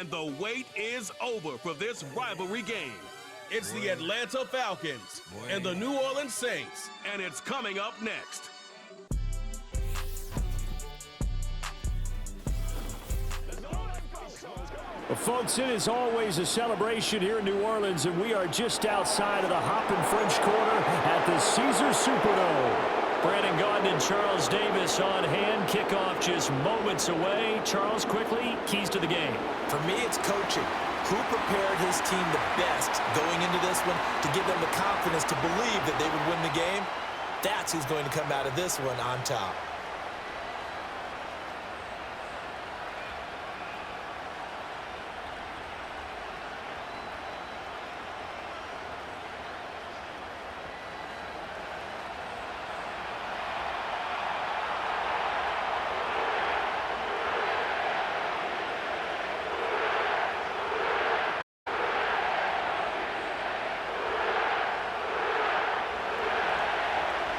And the wait is over for this rivalry game. It's the Atlanta Falcons and the New Orleans Saints, and it's coming up next. Well, folks, it is always a celebration here in New Orleans, and we are just outside of the Hoppin' French Quarter at the Caesars Superdome. Brandon Gaudin and Charles Davis on hand. Kickoff just moments away. Charles, quickly, keys to the game. For me, it's coaching. Who prepared his team the best going into this one to give them the confidence to believe that they would win the game? That's who's going to come out of this one on top.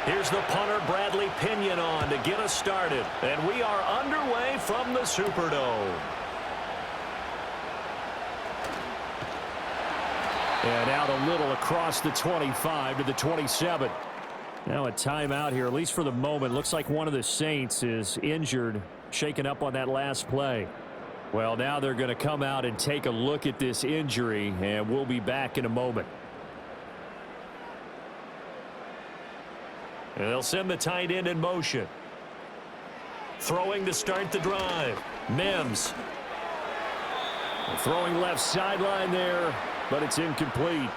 Here's the punter, Bradley Pinion, on to get us started. And we are underway from the Superdome. And out a little across the 25 to the 27. Now a timeout here, at least for the moment. Looks like one of the Saints is injured, shaken up on that last play. Well, now they're going to come out and take a look at this injury, and we'll be back in a moment. And they'll send the tight end in motion. Throwing to start the drive. Mims. Throwing left sideline there, but it's incomplete.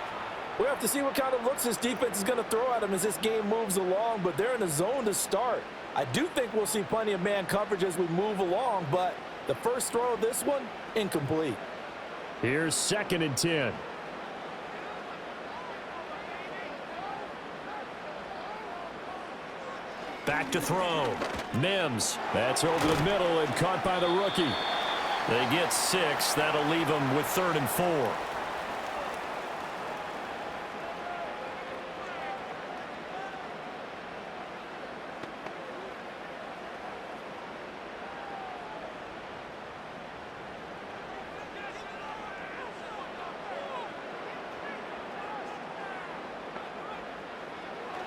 We'll have to see what kind of looks this defense is going to throw at them as this game moves along, but they're in a zone to start. I do think we'll see plenty of man coverage as we move along, but the first throw of this one, incomplete. Here's 2nd and 10. Back to throw. Mims. That's over the middle and caught by the rookie. They get 6. That'll leave them with 3rd and 4.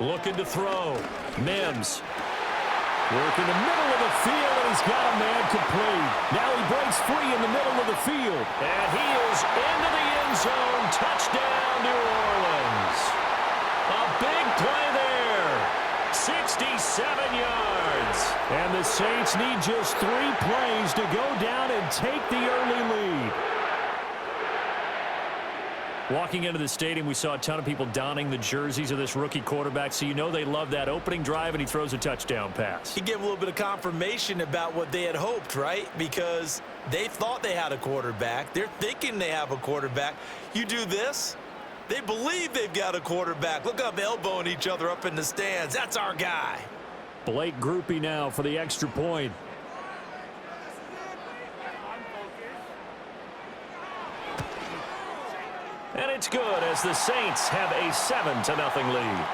Looking to throw. Mims. Work in the middle of the field, and he's got a man complete. Now he breaks free in the middle of the field. And he is into the end zone. Touchdown, New Orleans. A big play there. 67 yards. And the Saints need just 3 plays to go down and take the early lead. Walking into the stadium, we saw a ton of people donning the jerseys of this rookie quarterback, so you know they love that opening drive, and he throws a touchdown pass. He gave a little bit of confirmation about what they had hoped, right? Because they thought they had a quarterback. They're thinking they have a quarterback. You do this, they believe they've got a quarterback. Look up, elbowing each other up in the stands. That's our guy. Blake Groupie now for the extra point. And it's good as the Saints have a 7-0 lead.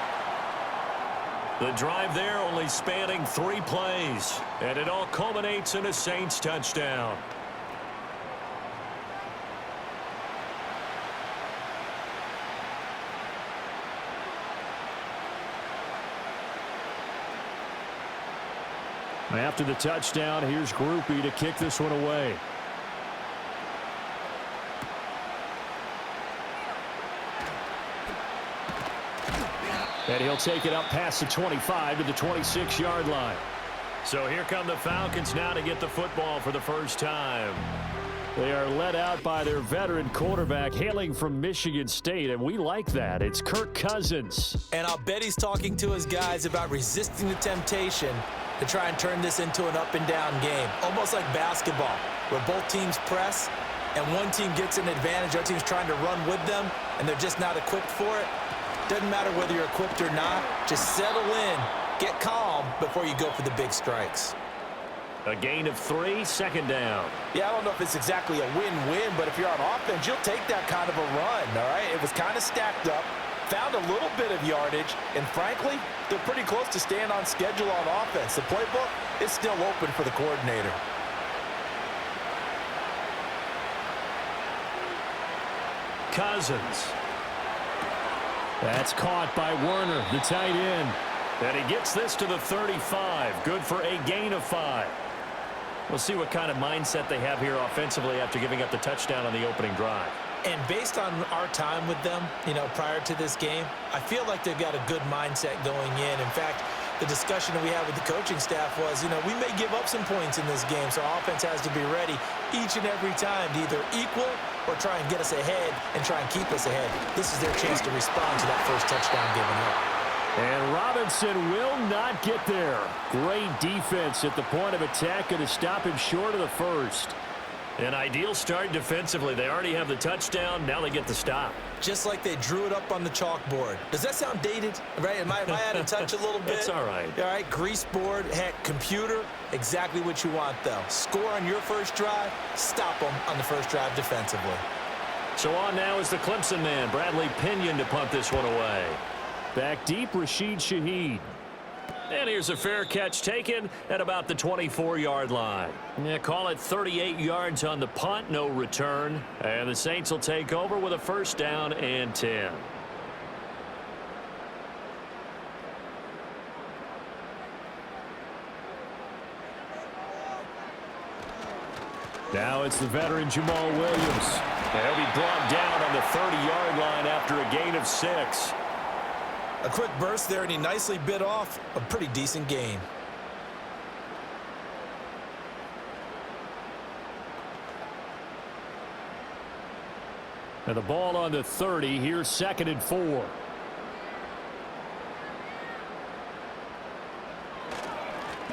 The drive there only spanning 3 plays. And it all culminates in a Saints touchdown. After the touchdown, here's Groupie to kick this one away. And he'll take it up past the 25 to the 26-yard line. So here come the Falcons now to get the football for the first time. They are led out by their veteran quarterback hailing from Michigan State, and we like that. It's Kirk Cousins. And I'll bet he's talking to his guys about resisting the temptation to try and turn this into an up-and-down game, almost like basketball, where both teams press and one team gets an advantage, other team's trying to run with them, and they're just not equipped for it. Doesn't matter whether you're equipped or not. Just settle in, get calm before you go for the big strikes. A gain of 3, 2nd down. Yeah, I don't know if it's exactly a win-win, but if you're on offense, you'll take that kind of a run, all right? It was kind of stacked up, found a little bit of yardage, and frankly, they're pretty close to staying on schedule on offense. The playbook is still open for the coordinator. Cousins. That's caught by Werner, the tight end. And he gets this to the 35. Good for a gain of 5. We'll see what kind of mindset they have here offensively after giving up the touchdown on the opening drive. And based on our time with them, prior to this game, I feel like they've got a good mindset going in. In fact, the discussion that we had with the coaching staff was, we may give up some points in this game, so our offense has to be ready each and every time to either equal or try and get us ahead and try and keep us ahead. This is their chance to respond to that first touchdown given up. And Robinson will not get there. Great defense at the point of attack, going to stop him short of the first. An ideal start defensively. They already have the touchdown. Now they get the stop. Just like they drew it up on the chalkboard. Does that sound dated? Right? Am I out of touch a little bit? It's all right. All right, grease board, heck, computer, exactly what you want, though. Score on your first drive, stop them on the first drive defensively. So on now is the Clemson man, Bradley Pinion, to punt this one away. Back deep, Rashid Shaheed. And here's a fair catch taken at about the 24-yard line. Yeah, call it 38 yards on the punt, no return. And the Saints will take over with a first down and 10. Now it's the veteran Jamal Williams. And he'll be brought down on the 30-yard line after a gain of 6. A quick burst there, and he nicely bit off a pretty decent gain. And the ball on the 30. Here's 2nd and 4.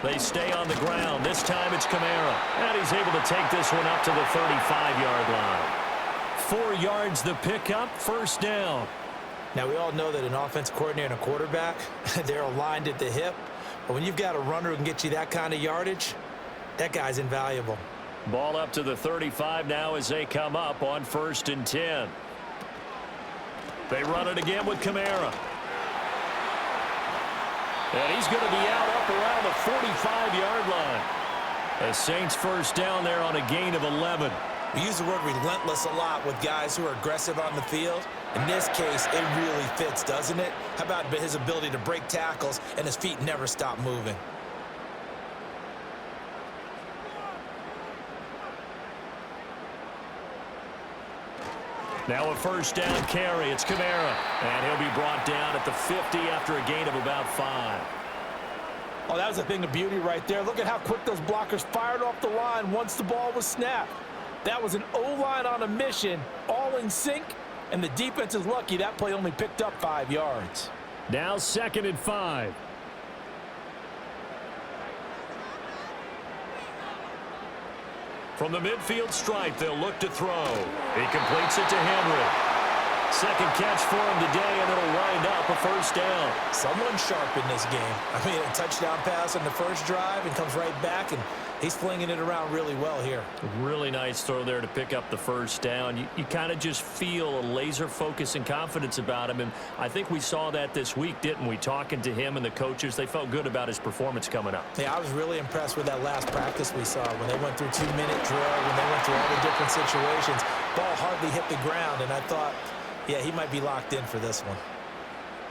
They stay on the ground. This time it's Kamara. And he's able to take this one up to the 35-yard line. 4 yards the pickup, first down. Now, we all know that an offensive coordinator and a quarterback, they're aligned at the hip. But when you've got a runner who can get you that kind of yardage, that guy's invaluable. Ball up to the 35 now as they come up on 1st and 10. They run it again with Kamara. And he's going to be out up around the 45-yard line. The Saints first down there on a gain of 11. We use the word relentless a lot with guys who are aggressive on the field. In this case, it really fits, doesn't it? How about his ability to break tackles and his feet never stop moving? Now a first down carry. It's Kamara. And he'll be brought down at the 50 after a gain of about 5. Oh, that was a thing of beauty right there. Look at how quick those blockers fired off the line once the ball was snapped. That was an O-line on a mission, all in sync, and the defense is lucky that play only picked up 5 yards. Now 2nd and 5. From the midfield stripe, they'll look to throw. He completes it to Henry. Second catch for him today, and it'll wind up a first down. Someone sharp in this game. I mean, a touchdown pass on the first drive and comes right back, and he's flinging it around really well here. Really nice throw there to pick up the first down. You kind of just feel a laser focus and confidence about him, and I think we saw that this week, didn't we? Talking to him and the coaches, they felt good about his performance coming up. Yeah, I was really impressed with that last practice we saw when they went through 2-minute drill, when they went through all the different situations. Ball hardly hit the ground, and I thought, yeah, he might be locked in for this one.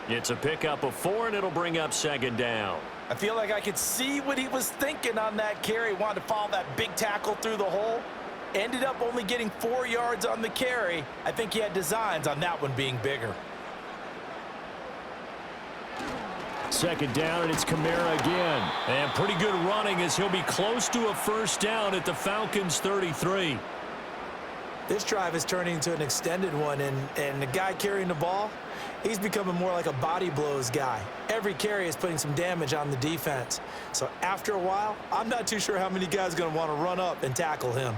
It's a pickup of 4, and it'll bring up 2nd down. I feel like I could see what he was thinking on that carry. Wanted to follow that big tackle through the hole. Ended up only getting 4 yards on the carry. I think he had designs on that one being bigger. 2nd down, and it's Kamara again. And pretty good running as he'll be close to a first down at the Falcons' 33. This drive is turning into an extended one, and the guy carrying the ball, he's becoming more like a body blows guy. Every carry is putting some damage on the defense. So after a while, I'm not too sure how many guys are going to want to run up and tackle him.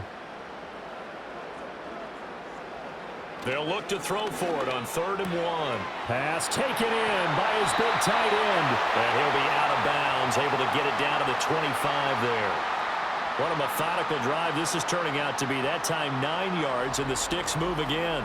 They'll look to throw for it on 3rd and 1. Pass taken in by his big tight end. And he'll be out of bounds, able to get it down to the 25 there. What a methodical drive this is turning out to be. That time 9 yards, and the sticks move again.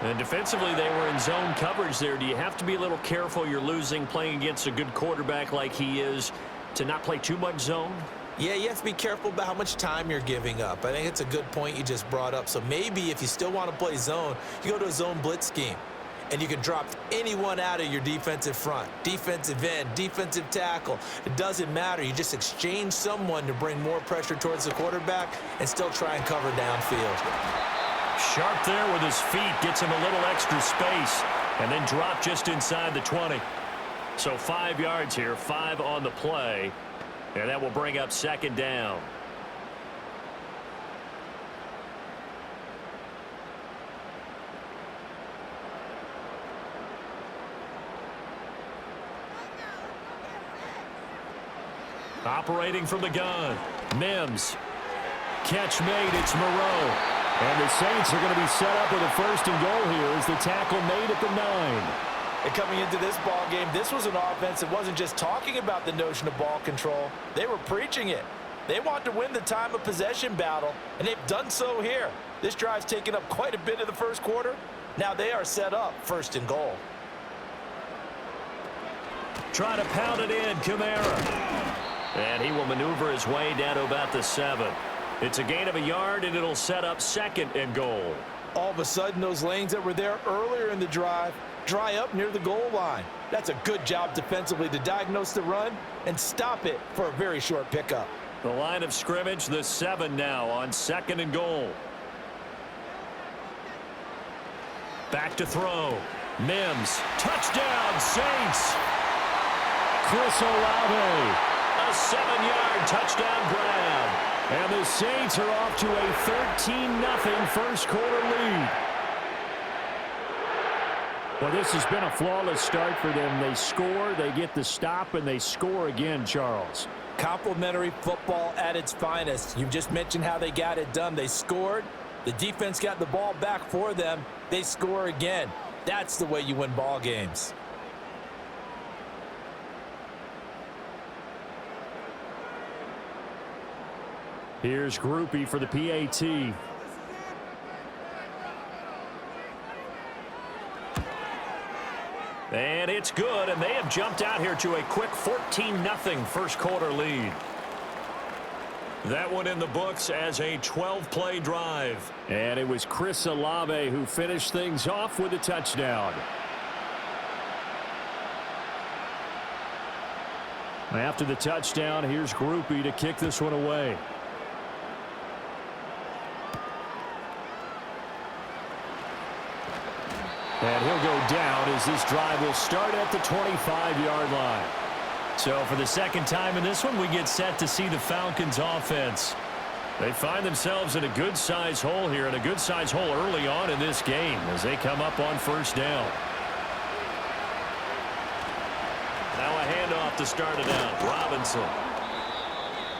And defensively, they were in zone coverage there. Do you have to be a little careful? You're losing, playing against a good quarterback like he is, to not play too much zone? Yeah, you have to be careful about how much time you're giving up. I think it's a good point you just brought up. So maybe if you still want to play zone, you go to a zone blitz scheme. And you can drop anyone out of your defensive front, defensive end, defensive tackle. It doesn't matter. You just exchange someone to bring more pressure towards the quarterback and still try and cover downfield. Sharp there with his feet, gets him a little extra space, and then drop just inside the 20. So 5 yards here, 5 on the play, and that will bring up second down. Operating from the gun, Mims. Catch made, it's Moreau. And the Saints are going to be set up with a 1st and goal here as the tackle made at the 9. And coming into this ball game, this was an offense that wasn't just talking about the notion of ball control. They were preaching it. They want to win the time of possession battle, and they've done so here. This drive's taken up quite a bit of the first quarter. Now they are set up 1st and goal. Try to pound it in, Kamara. And he will maneuver his way down to about the 7. It's a gain of a yard, and it'll set up 2nd and goal. All of a sudden, those lanes that were there earlier in the drive dry up near the goal line. That's a good job defensively to diagnose the run and stop it for a very short pickup. The line of scrimmage, the 7 now on 2nd and goal. Back to throw. Mims. Touchdown, Saints. Chris Olave. A 7-yard touchdown grab. And the Saints are off to a 13-0 first quarter lead. Well, this has been a flawless start for them. They score, they get the stop, and they score again, Charles. Complimentary football at its finest. You've just mentioned how they got it done. They scored. The defense got the ball back for them. They score again. That's the way you win ball games. Here's Groupie for the PAT. And it's good, and they have jumped out here to a quick 14-0 first quarter lead. That one in the books as a 12-play drive. And it was Chris Olave who finished things off with a touchdown. After the touchdown, here's Groupie to kick this one away. And he'll go down as this drive will start at the 25-yard line. So for the second time in this one, we get set to see the Falcons offense. They find themselves in a good-sized hole here, and a good-sized hole early on in this game as they come up on 1st down. Now a handoff to start it out. Robinson.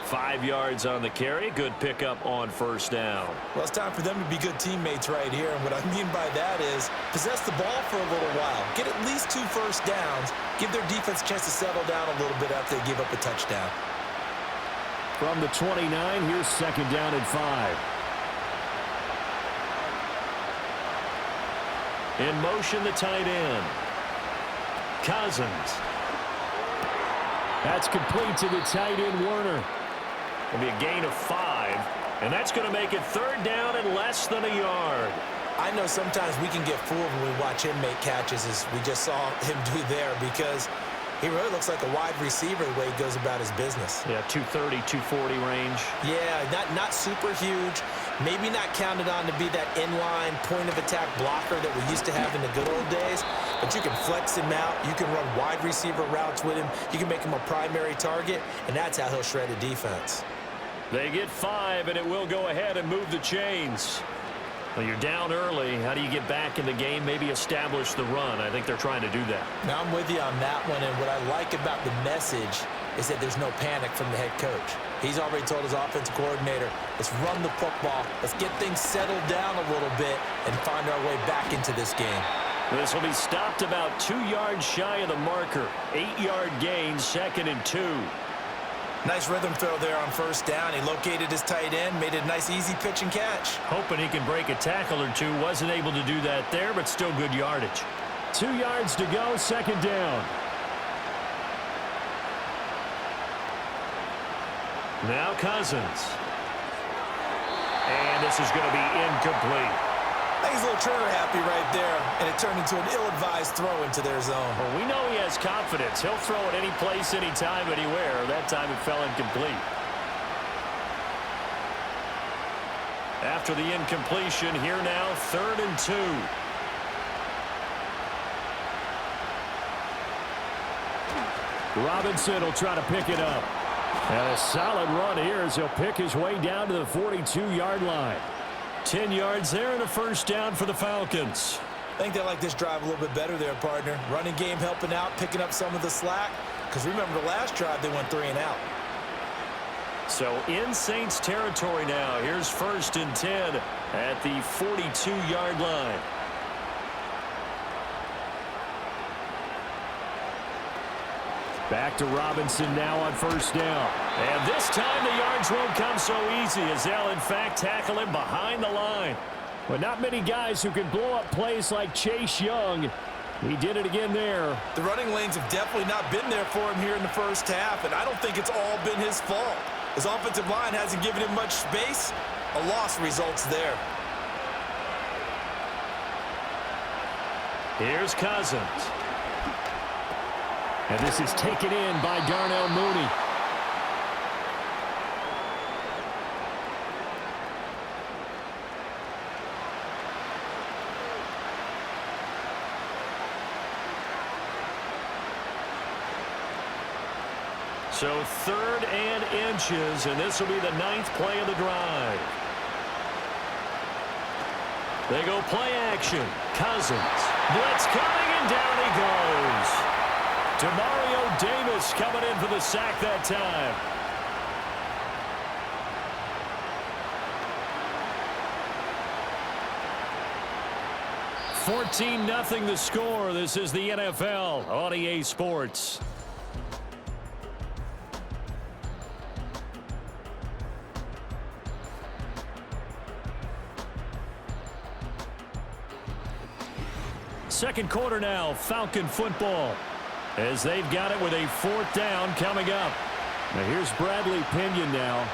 5 yards on the carry. Good pickup on 1st down. Well, it's time for them to be good teammates right here. And what I mean by that is possess the ball for a little while. Get at least 2 first downs. Give their defense a chance to settle down a little bit after they give up a touchdown. From the 29, here's 2nd down and 5. In motion, the tight end. Cousins. That's complete to the tight end, Werner. It'll be a gain of 5, and that's going to make it 3rd down and less than a yard. I know sometimes we can get fooled when we watch him make catches, as we just saw him do there, because he really looks like a wide receiver the way he goes about his business. Yeah, 230, 240 range. Yeah, not super huge. Maybe not counted on to be that inline point-of-attack blocker that we used to have in the good old days. But you can flex him out. You can run wide receiver routes with him. You can make him a primary target, and that's how he'll shred a defense. They get 5, and it will go ahead and move the chains. Well, you're down early. How do you get back in the game? Maybe establish the run. I think they're trying to do that. Now, I'm with you on that one, and what I like about the message is that there's no panic from the head coach. He's already told his offensive coordinator, let's run the football. Let's get things settled down a little bit and find our way back into this game. This will be stopped about 2 yards shy of the marker. 8-yard gain, 2nd and 2. Nice rhythm throw there on 1st down. He located his tight end, made it a nice easy pitch and catch. Hoping he can break a tackle or two. Wasn't able to do that there, but still good yardage. 2 yards to go, 2nd down. Now Cousins. And this is going to be incomplete. I think he's a little trigger happy right there, and it turned into an ill-advised throw into their zone. Well, we know he has confidence. He'll throw it any place, anytime, anywhere. That time it fell incomplete. After the incompletion, here now, 3rd and 2. Robinson will try to pick it up. And a solid run here as he'll pick his way down to the 42-yard line. 10 yards there and a first down for the Falcons. I think they like this drive a little bit better there, partner. Running game helping out, picking up some of the slack. Because remember, the last drive they went 3 and out. So in Saints territory now. Here's 1st and 10 at the 42-yard line. Back to Robinson now on 1st down. And this time the yards won't come so easy as they'll, in fact, tackle him behind the line. But not many guys who can blow up plays like Chase Young. He did it again there. The running lanes have definitely not been there for him here in the first half, and I don't think it's all been his fault. His offensive line hasn't given him much space. A loss results there. Here's Cousins. And this is taken in by Darnell Mooney. So 3rd and inches, and this will be the 9th play of the drive. They go play action. Cousins. Blitz coming, and down he goes. Demario Davis coming in for the sack that time. $14-0 the score. This is the NFL on EA Sports. Second quarter now, Falcon football, as they've got it with a 4th down coming up. Now here's Bradley Pinion now.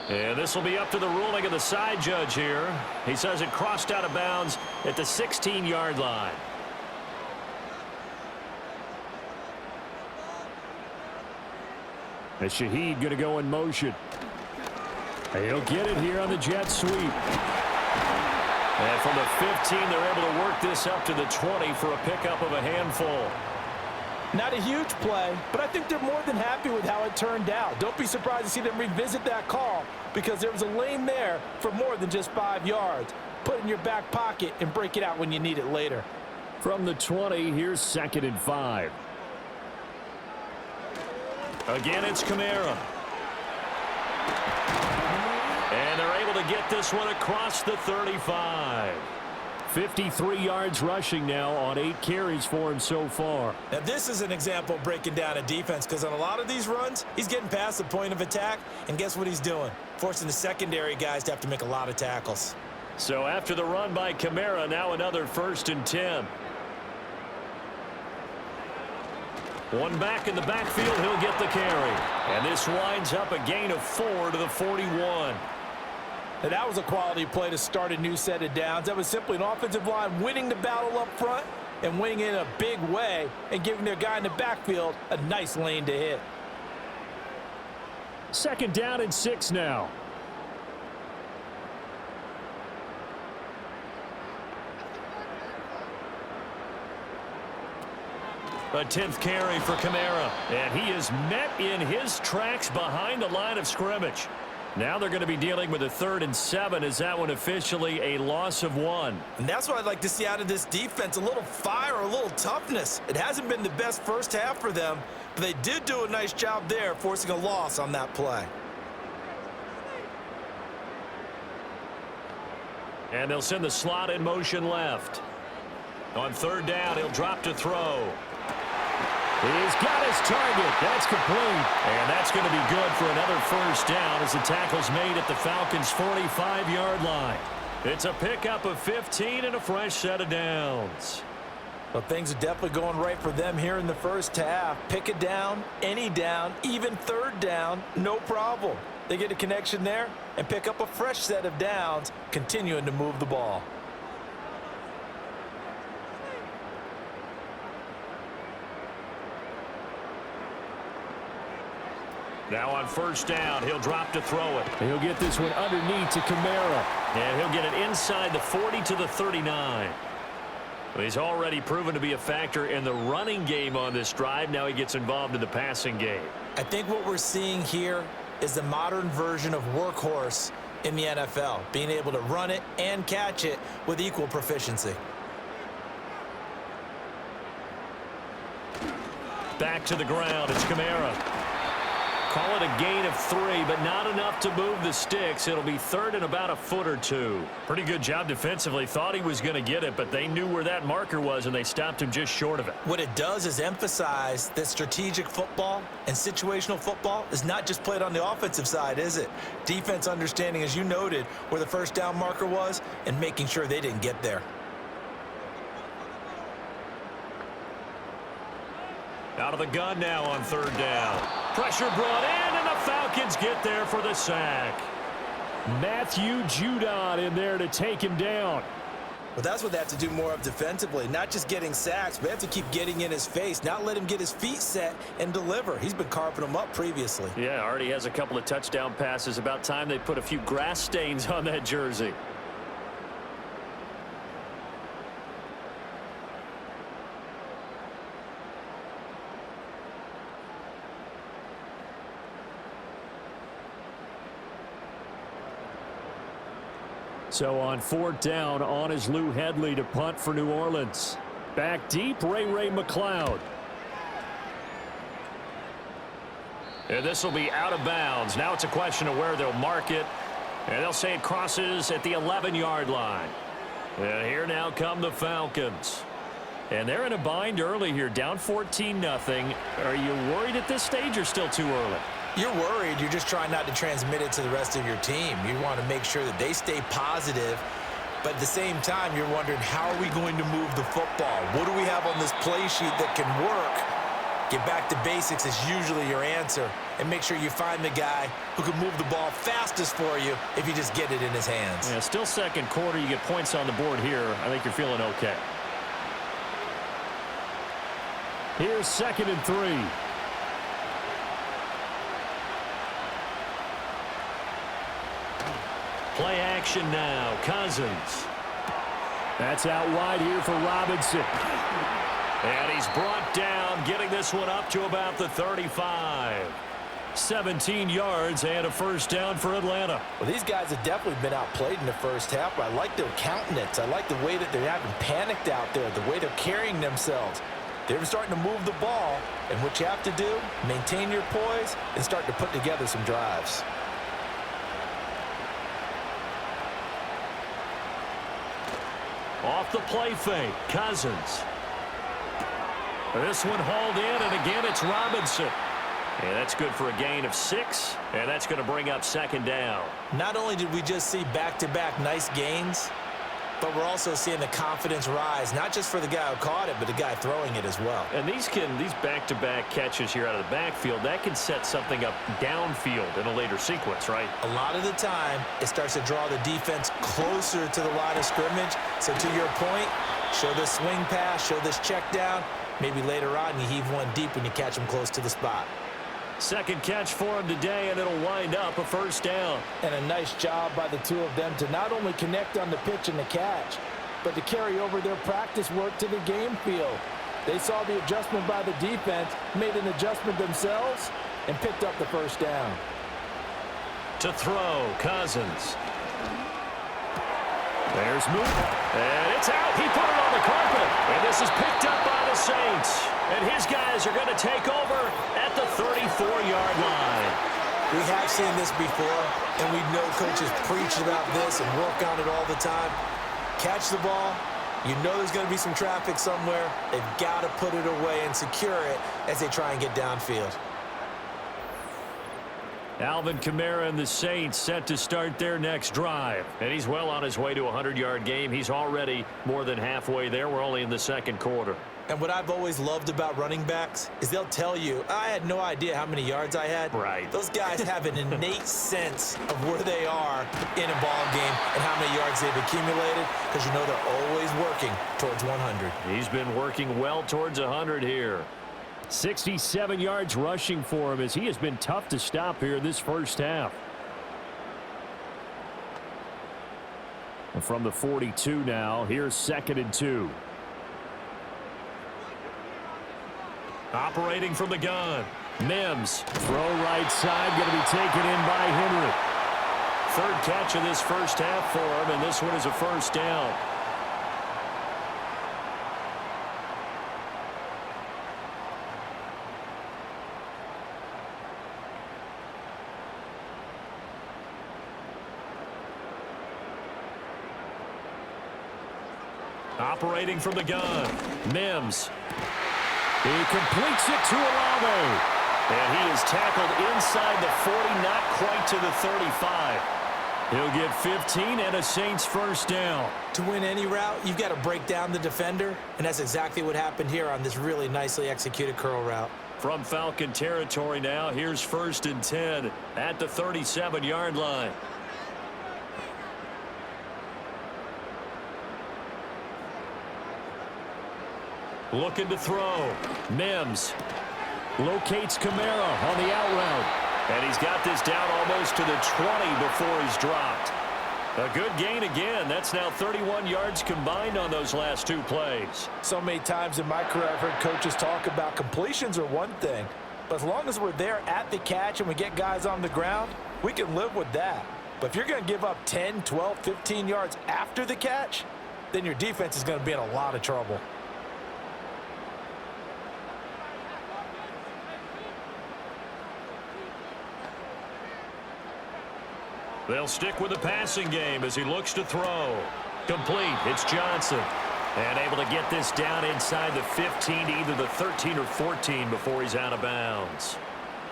And this will be up to the ruling of the side judge here. He says it crossed out of bounds at the 16-yard line. And Shaheed going to go in motion. He'll get it here on the jet sweep. And from the 15, they're able to work this up to the 20 for a pickup of a handful. Not a huge play, but I think they're more than happy with how it turned out. Don't be surprised to see them revisit that call because there was a lane there for more than just 5 yards. Put it in your back pocket and break it out when you need it later. From the 20, here's 2nd and 5. Again, it's Kamara. And they're able to get this one across the 35. 53 yards rushing now on 8 carries for him so far. Now this is an example of breaking down a defense because on a lot of these runs, he's getting past the point of attack, and guess what he's doing? Forcing the secondary guys to have to make a lot of tackles. So after the run by Kamara, now another 1st and 10. One back in the backfield, he'll get the carry. And this winds up a gain of 4 to the 41. Now that was a quality play to start a new set of downs. That was simply an offensive line winning the battle up front and winning it in a big way and giving their guy in the backfield a nice lane to hit. 2nd down and 6 now. A 10th carry for Kamara. And he is met in his tracks behind the line of scrimmage. Now they're going to be dealing with a 3rd and 7. Is that one officially a loss of 1? And that's what I'd like to see out of this defense, a little fire, a little toughness. It hasn't been the best first half for them, but they did do a nice job there forcing a loss on that play. And they'll send the slot in motion left. On 3rd down, he'll drop to throw. He's got his target. That's complete. And that's going to be good for another 1st down as the tackle's made at the Falcons' 45-yard line. It's a pickup of 15 and a fresh set of downs. Well, things are definitely going right for them here in the first half. Pick a down, any down, even third down, no problem. They get a connection there and pick up a fresh set of downs, continuing to move the ball. Now on first down, he'll drop to throw it. He'll get this one underneath to Kamara. And he'll get it inside the 40 to the 39. Well, he's already proven to be a factor in the running game on this drive. Now he gets involved in the passing game. I think what we're seeing here is the modern version of workhorse in the NFL, being able to run it and catch it with equal proficiency. Back to the ground, it's Kamara. Call it a gain of 3, but not enough to move the sticks. It'll be third and about a foot or two. Pretty good job defensively. Thought he was going to get it, but they knew where that marker was, and they stopped him just short of it. What it does is emphasize that strategic football and situational football is not just played on the offensive side, is it? Defense understanding, as you noted, where the first down marker was and making sure they didn't get there. Out of the gun now on third down. Pressure brought in, and the Falcons get there for the sack. Matthew Judon in there to take him down. Well, that's what they have to do more of defensively, not just getting sacks, but they have to keep getting in his face, not let him get his feet set and deliver. He's been carving them up previously. Yeah, already has a couple of touchdown passes. About time they put a few grass stains on that jersey. So on fourth down, on is Lou Hedley to punt for New Orleans. Back deep, Ray McLeod. And this will be out of bounds. Now it's a question of where they'll mark it. And they'll say it crosses at the 11-yard line. And here now come the Falcons. And they're in a bind early here, down 14-0. Are you worried at this stage or still too early? You're worried. You're just trying not to transmit it to the rest of your team. You want to make sure that they stay positive, but at the same time, you're wondering, how are we going to move the football? What do we have on this play sheet that can work? Get back to basics is usually your answer, and make sure you find the guy who can move the ball fastest for you if you just get it in his hands. Yeah, still second quarter. You get points on the board here. I think you're feeling okay. Here's 2nd and 3. Play action now. Cousins. That's out wide here for Robinson. And he's brought down, getting this one up to about the 35. 17 yards and a first down for Atlanta. Well, these guys have definitely been outplayed in the first half, but I like their countenance. I like the way that they're having panicked out there, the way they're carrying themselves. They're starting to move the ball, and what you have to do, maintain your poise and start to put together some drives. Off the play fake, Cousins. This one hauled in, and again it's Robinson. And that's good for a gain of 6, and that's going to bring up 2nd down. Not only did we just see back-to-back nice gains, but we're also seeing the confidence rise, not just for the guy who caught it, but the guy throwing it as well. And these back-to-back catches here out of the backfield, that can set something up downfield in a later sequence, right? A lot of the time, it starts to draw the defense closer to the line of scrimmage. So to your point, show this swing pass, show this check down. Maybe later on, you heave one deep when you catch them close to the spot. Second catch for him today, and it'll wind up a first down. And a nice job by the two of them to not only connect on the pitch and the catch, but to carry over their practice work to the game field. They saw the adjustment by the defense, made an adjustment themselves, and picked up the first down. To throw, Cousins. There's movement, and it's out. He put it on the carpet, and this is picked up by the Saints. And his guys are going to take over at the 34-yard line. We have seen this before, and we know coaches preach about this and work on it all the time. Catch the ball. You know there's going to be some traffic somewhere. They've got to put it away and secure it as they try and get downfield. Alvin Kamara and the Saints set to start their next drive. And he's well on his way to a 100-yard game. He's already more than halfway there. We're only in the second quarter. And what I've always loved about running backs is they'll tell you, I had no idea how many yards I had. Right. Those guys have an innate sense of where they are in a ball game and how many yards they've accumulated, because you know they're always working towards 100. He's been working well towards 100 here. 67 yards rushing for him as he has been tough to stop here in this first half. And from the 42 now, here's 2nd and 2. Operating from the gun. Mims, throw right side, going to be taken in by Henry. Third catch of this first half for him, and this one is a first down. Operating from the gun. Mims. He completes it to Olave. And he is tackled inside the 40, not quite to the 35. He'll get 15 and a Saints first down. To win any route, you've got to break down the defender, and that's exactly what happened here on this really nicely executed curl route. From Falcon territory now, here's 1st and 10 at the 37-yard line. Looking to throw. Mims locates Kamara on the out route. And he's got this down almost to the 20 before he's dropped. A good gain again. That's now 31 yards combined on those last two plays. So many times in my career I've heard coaches talk about completions are one thing, but as long as we're there at the catch and we get guys on the ground, we can live with that. But if you're going to give up 10, 12, 15 yards after the catch, then your defense is going to be in a lot of trouble. They'll stick with the passing game as he looks to throw. Complete. It's Johnson. And able to get this down inside the 15 to either the 13 or 14 before he's out of bounds.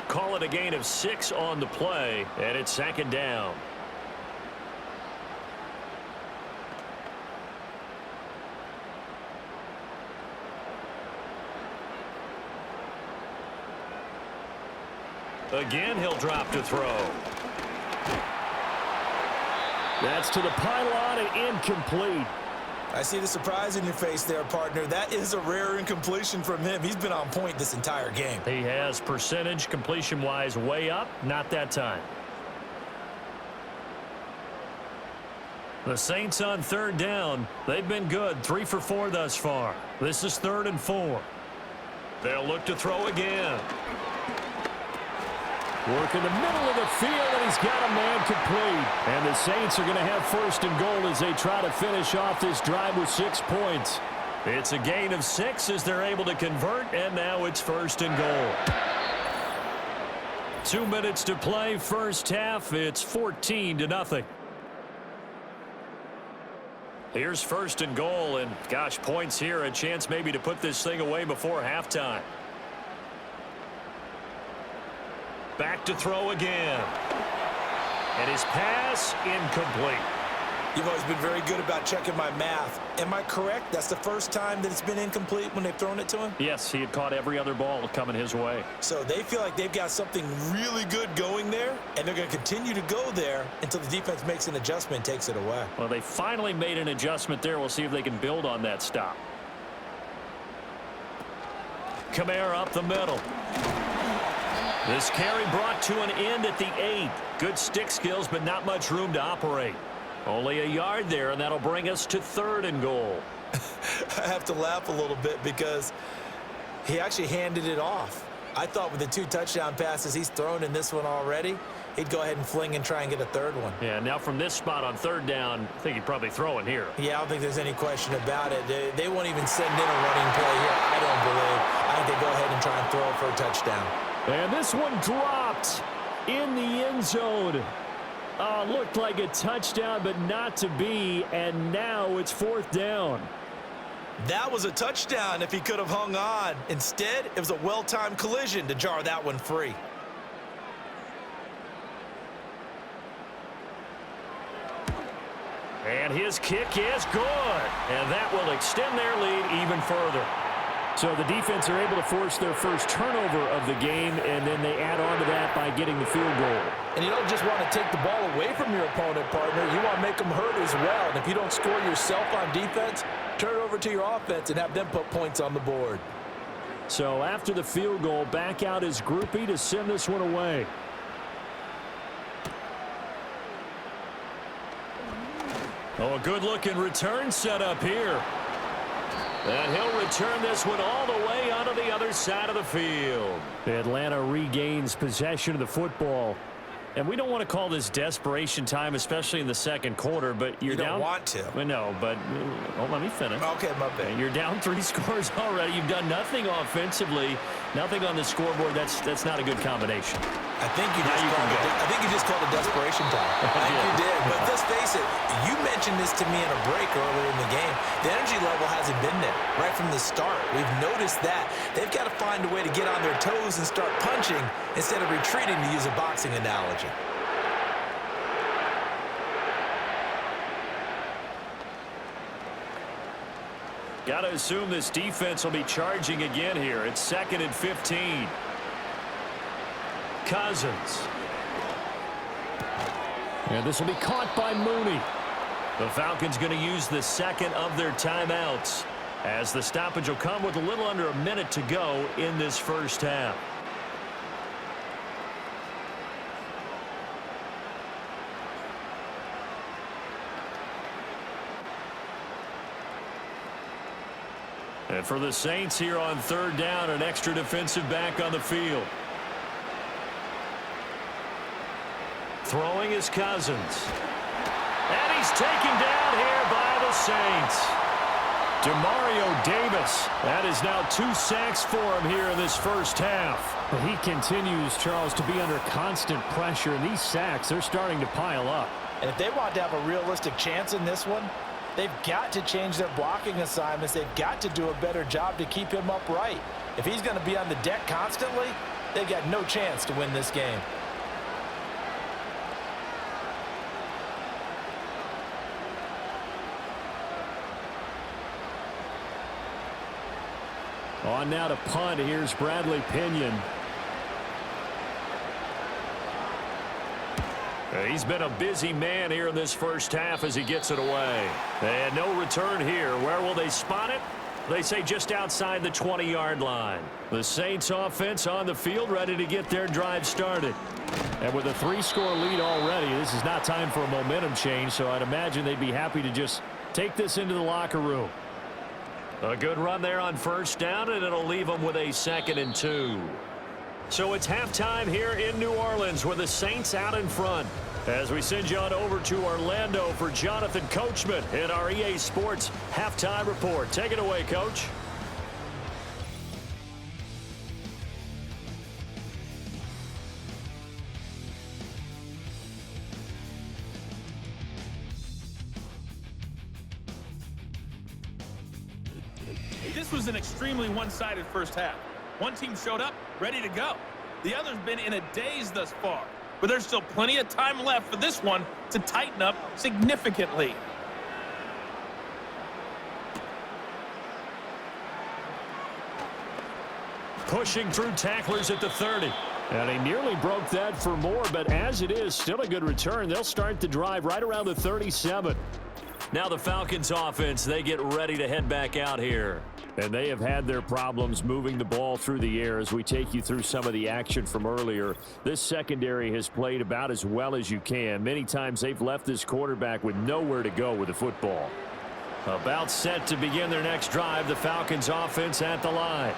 Call it a gain of 6 on the play, and it's 2nd down. Again, he'll drop to throw. That's to the pylon and incomplete. I see the surprise in your face there, partner. That is a rare incompletion from him. He's been on point this entire game. He has percentage completion-wise way up, not that time. The Saints on 3rd down. They've been good, 3 for 4 thus far. This is 3rd and 4. They'll look to throw again. Work in the middle of the field, and he's got a man complete. And the Saints are going to have 1st and goal as they try to finish off this drive with 6 points. It's a gain of 6 as they're able to convert, and now it's 1st and goal. 2 minutes to play, first half. It's 14-0. Here's 1st and goal, and gosh, points here, a chance maybe to put this thing away before halftime. Back to throw again. And his pass incomplete. You've always been very good about checking my math. Am I correct? That's the first time that it's been incomplete when they've thrown it to him? Yes, he had caught every other ball coming his way. So they feel like they've got something really good going there, and they're going to continue to go there until the defense makes an adjustment and takes it away. Well, they finally made an adjustment there. We'll see if they can build on that stop. Kamara up the middle. This carry brought to an end at the 8. Good stick skills, but not much room to operate. Only a yard there, and that'll bring us to 3rd and goal. I have to laugh a little bit because he actually handed it off. I thought with the 2 touchdown passes he's thrown in this one already, he'd go ahead and fling and try and get a 3rd one. Yeah, now from this spot on 3rd down, I think he'd probably throw it here. Yeah, I don't think there's any question about it. They won't even send in a running play here, I don't believe. I think they go ahead and try and throw it for a touchdown. And this one dropped in the end zone. Looked like a touchdown, but not to be, and now it's 4th down. That was a touchdown if he could have hung on. Instead, it was a well-timed collision to jar that one free. And his kick is good. And that will extend their lead even further. So the defense are able to force their first turnover of the game, and then they add on to that by getting the field goal. And you don't just want to take the ball away from your opponent, partner. You want to make them hurt as well. And if you don't score yourself on defense, turn it over to your offense and have them put points on the board. So after the field goal, back out is Groupie to send this one away. Oh, a good-looking return set up here. And he'll return this one all the way onto the other side of the field. Atlanta regains possession of the football. And we don't want to call this desperation time, especially in the second quarter, but you're down. You don't want to. I know, but let me finish. Okay, my bad. You're down 3 scores already. You've done nothing offensively, nothing on the scoreboard. That's not a good combination. I think you just called it desperation time. I think you did. But let's face it, you mentioned this to me in a break earlier in the game. The energy level hasn't been there right from the start. We've noticed that. They've got to find a way to get on their toes and start punching instead of retreating, to use a boxing analogy. Got to assume this defense will be charging again here. It's 2nd and 15. Cousins. And this will be caught by Mooney. The Falcons going to use the second of their timeouts, as the stoppage will come with a little under a minute to go in this first half. And for the Saints here on 3rd down, an extra defensive back on the field. Throwing is Cousins. And he's taken down here by the Saints. Demario Davis. That is now 2 sacks for him here in this first half. Well, he continues, Charles, to be under constant pressure, and these sacks, they're starting to pile up. And if they want to have a realistic chance in this one, they've got to change their blocking assignments. They've got to do a better job to keep him upright. If he's going to be on the deck constantly, they've got no chance to win this game. On now to punt. Here's Bradley Pinion. He's been a busy man here in this first half as he gets it away. And no return here. Where will they spot it? They say just outside the 20-yard line. The Saints offense on the field, ready to get their drive started. And with a 3-score lead already, this is not time for a momentum change, so I'd imagine they'd be happy to just take this into the locker room. A good run there on 1st down, and it'll leave them with a 2nd and 2. So it's halftime here in New Orleans with the Saints out in front. As we send you on over to Orlando for Jonathan Coachman in our EA Sports Halftime Report. Take it away, Coach. This was an extremely one-sided first half. One team showed up, ready to go. The other's been in a daze thus far, but there's still plenty of time left for this one to tighten up significantly. Pushing through tacklers at the 30. And he nearly broke that for more, but as it is, still a good return. They'll start the drive right around the 37. Now the Falcons offense, they get ready to head back out here. And they have had their problems moving the ball through the air as we take you through some of the action from earlier. This secondary has played about as well as you can. Many times they've left this quarterback with nowhere to go with the football. About set to begin their next drive, the Falcons offense at the line.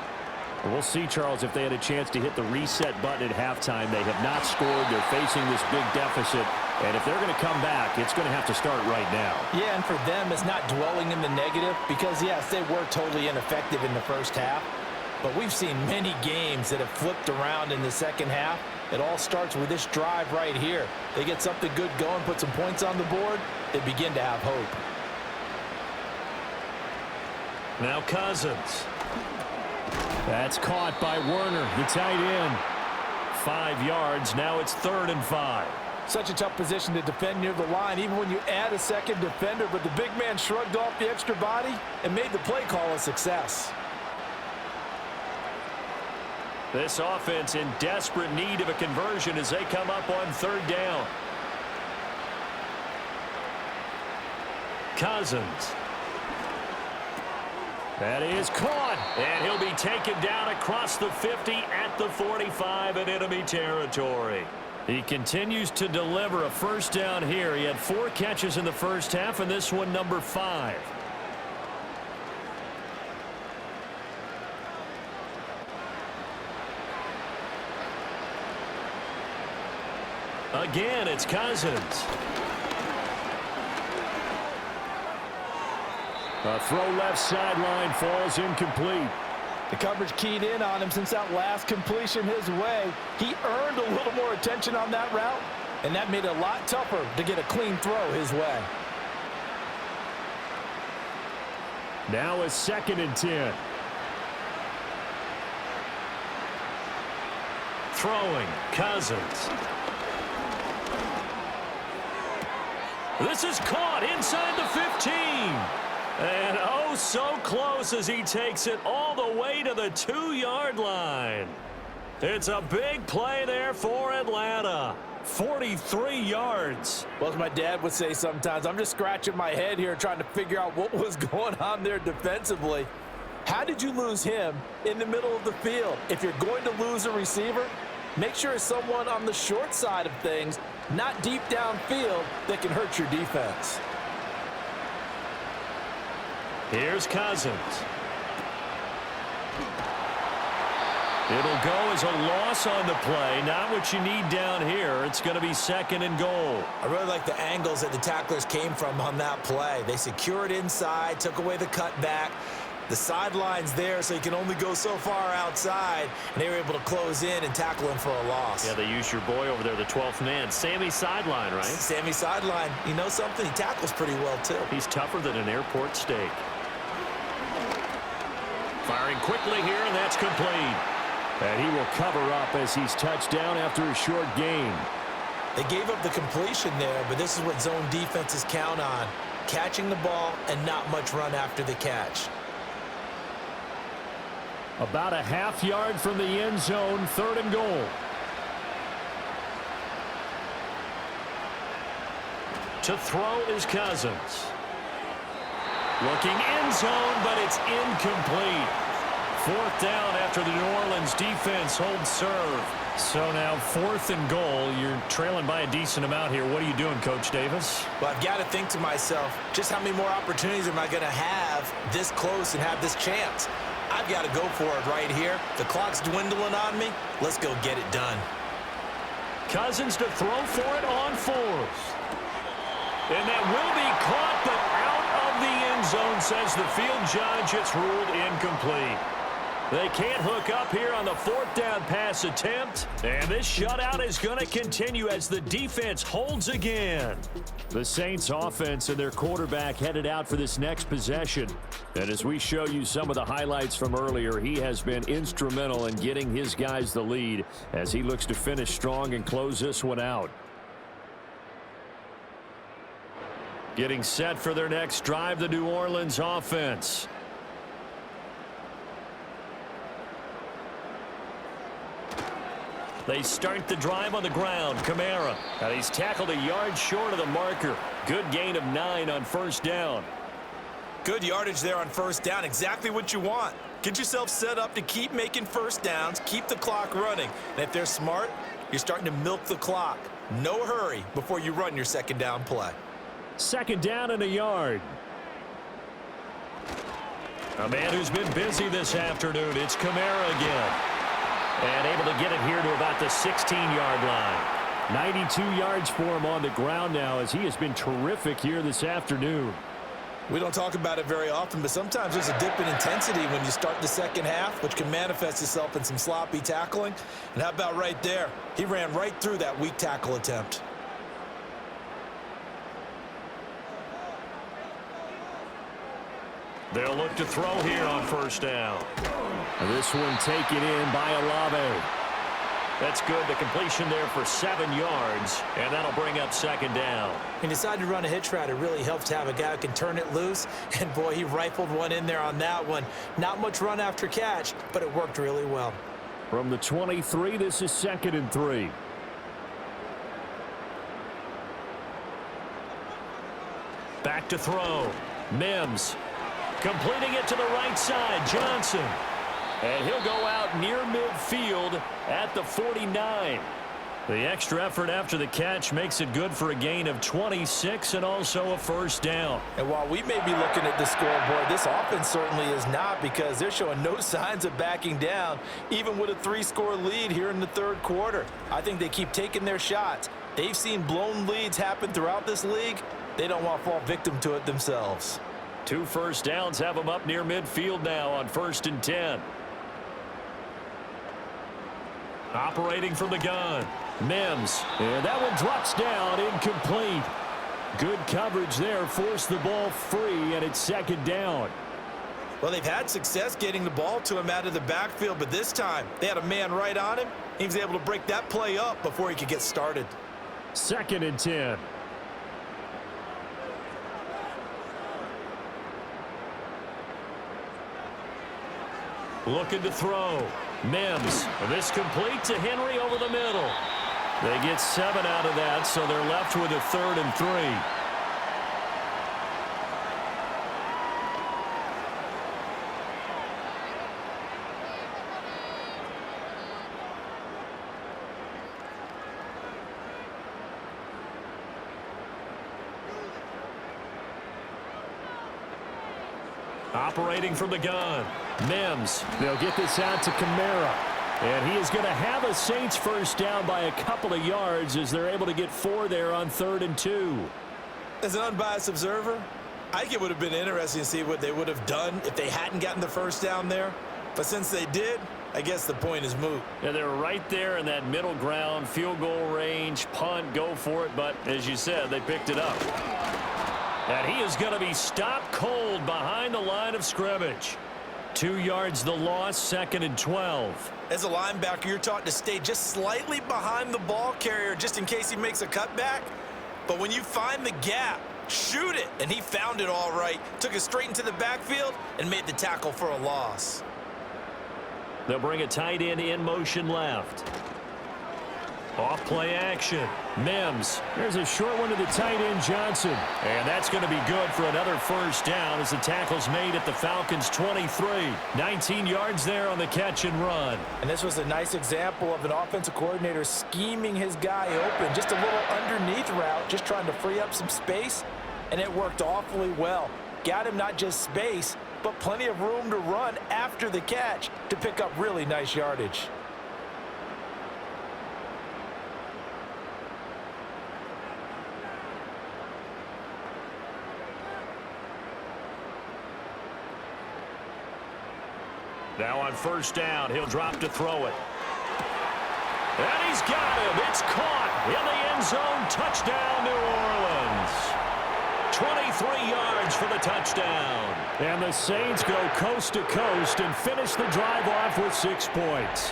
We'll see, Charles, if they had a chance to hit the reset button at halftime. They have not scored. They're facing this big deficit. And if they're going to come back, it's going to have to start right now. Yeah, and for them, it's not dwelling in the negative because, yes, they were totally ineffective in the first half. But we've seen many games that have flipped around in the second half. It all starts with this drive right here. They get something good going, put some points on the board, they begin to have hope. Now Cousins. That's caught by Werner, the tight end. 5 yards. Now it's 3rd and 5. Such a tough position to defend near the line, even when you add a second defender, but the big man shrugged off the extra body and made the play call a success. This offense in desperate need of a conversion as they come up on third down. Cousins. That is caught, and he'll be taken down across the 50 at the 45 in enemy territory. He continues to deliver a first down here. He had 4 catches in the first half, and this one number 5. Again, it's Cousins. A throw left sideline falls incomplete. The coverage keyed in on him since that last completion his way. He earned a little more attention on that route, and that made it a lot tougher to get a clean throw his way. Now a 2nd and 10. Throwing, Cousins. This is caught inside the 15. And oh, so close as he takes it all the way to the 2-yard line. It's a big play there for Atlanta. 43 yards. Well, as my dad would say sometimes, I'm just scratching my head here trying to figure out what was going on there defensively. How did you lose him in the middle of the field? If you're going to lose a receiver, make sure it's someone on the short side of things, not deep downfield, that can hurt your defense. Here's Cousins. It'll go as a loss on the play. Not what you need down here. It's going to be 2nd and goal. I really like the angles that the tacklers came from on that play. They secured inside, took away the cutback. The sideline's there, so you can only go so far outside, and they were able to close in and tackle him for a loss. Yeah, they used your boy over there, the 12th man. Sammy Sideline, right? Sammy Sideline. You know something? He tackles pretty well, too. He's tougher than an airport steak. Firing quickly here, and that's complete. And he will cover up as he's touched down after a short gain. They gave up the completion there, but this is what zone defenses count on. Catching the ball and not much run after the catch. About a half yard from the end zone, 3rd and goal. To throw is Cousins. Looking end zone, but it's incomplete. 4th down after the New Orleans defense holds serve. So now 4th and goal. You're trailing by a decent amount here. What are you doing, Coach Davis? Well, I've got to think to myself, just how many more opportunities am I going to have this close and have this chance? I've got to go for it right here. The clock's dwindling on me. Let's go get it done. Cousins to throw for it on 4th. And that will be caught, but out of the end zone, says the field judge. It's ruled incomplete. They can't hook up here on the 4th down pass attempt. And this shutout is going to continue as the defense holds again. The Saints offense and their quarterback headed out for this next possession. And as we show you some of the highlights from earlier, he has been instrumental in getting his guys the lead as he looks to finish strong and close this one out. Getting set for their next drive, the New Orleans offense. They start the drive on the ground. Kamara. And he's tackled a yard short of the marker. Good gain of 9 on 1st down. Good yardage there on 1st down. Exactly what you want. Get yourself set up to keep making 1st downs, keep the clock running. And if they're smart, you're starting to milk the clock. No hurry before you run your 2nd down play. 2nd down and a yard. A man who's been busy this afternoon. It's Kamara again. And able to get it here to about the 16-yard line. 92 yards for him on the ground now as he has been terrific here this afternoon. We don't talk about it very often, but sometimes there's a dip in intensity when you start the 2nd half, which can manifest itself in some sloppy tackling. And how about right there? He ran right through that weak tackle attempt. They'll look to throw here on 1st down. This one taken in by Olave. That's good. The completion there for 7 yards, and that'll bring up second down. He decided to run a hitch route. It really helps to have a guy who can turn it loose, and boy, he rifled one in there on that one. Not much run after catch, but it worked really well. From the 23, this is 2nd and 3. Back to throw. Mims completing it to the right side. Johnson. And he'll go out near midfield at the 49. The extra effort after the catch makes it good for a gain of 26 and also a first down. And while we may be looking at the scoreboard, this offense certainly is not, because they're showing no signs of backing down, even with a 3-score lead here in the third quarter. I think they keep taking their shots. They've seen blown leads happen throughout this league. They don't want to fall victim to it themselves. 2 first downs have them up near midfield now on 1st and 10. Operating from the gun. Mims. And that one drops down, incomplete. Good coverage there. Forced the ball free, and it's 2nd down. Well, they've had success getting the ball to him out of the backfield, but this time they had a man right on him. He was able to break that play up before he could get started. 2nd and 10. Looking to throw. Mims. This complete to Henry over the middle. They get 7 out of that, so they're left with a 3rd and 3. Operating from the gun. Mims. They'll get this out to Kamara. And he is going to have a Saints first down by a couple of yards as they're able to get 4 there on 3rd and 2. As an unbiased observer, I think it would have been interesting to see what they would have done if they hadn't gotten the first down there. But since they did, I guess the point is moot. Yeah, they're right there in that middle ground, field goal range, punt, go for it. But as you said, they picked it up. And he is going to be stopped cold behind the line of scrimmage. 2 yards the loss, 2nd and 12. As a linebacker, you're taught to stay just slightly behind the ball carrier just in case he makes a cutback. But when you find the gap, shoot it. And he found it all right. Took it straight into the backfield and made the tackle for a loss. They'll bring a tight end in motion left. Off play action. Mims. There's a short one to the tight end, Johnson. And that's going to be good for another first down as the tackle's made at the Falcons' 23. 19 yards there on the catch and run. And this was a nice example of an offensive coordinator scheming his guy open. Just a little underneath route, just trying to free up some space. And it worked awfully well. Got him not just space, but plenty of room to run after the catch to pick up really nice yardage. Now on first down, he'll drop to throw it. And he's got him. It's caught in the end zone. Touchdown, New Orleans. 23 yards for the touchdown. And the Saints go coast to coast and finish the drive off with 6 points.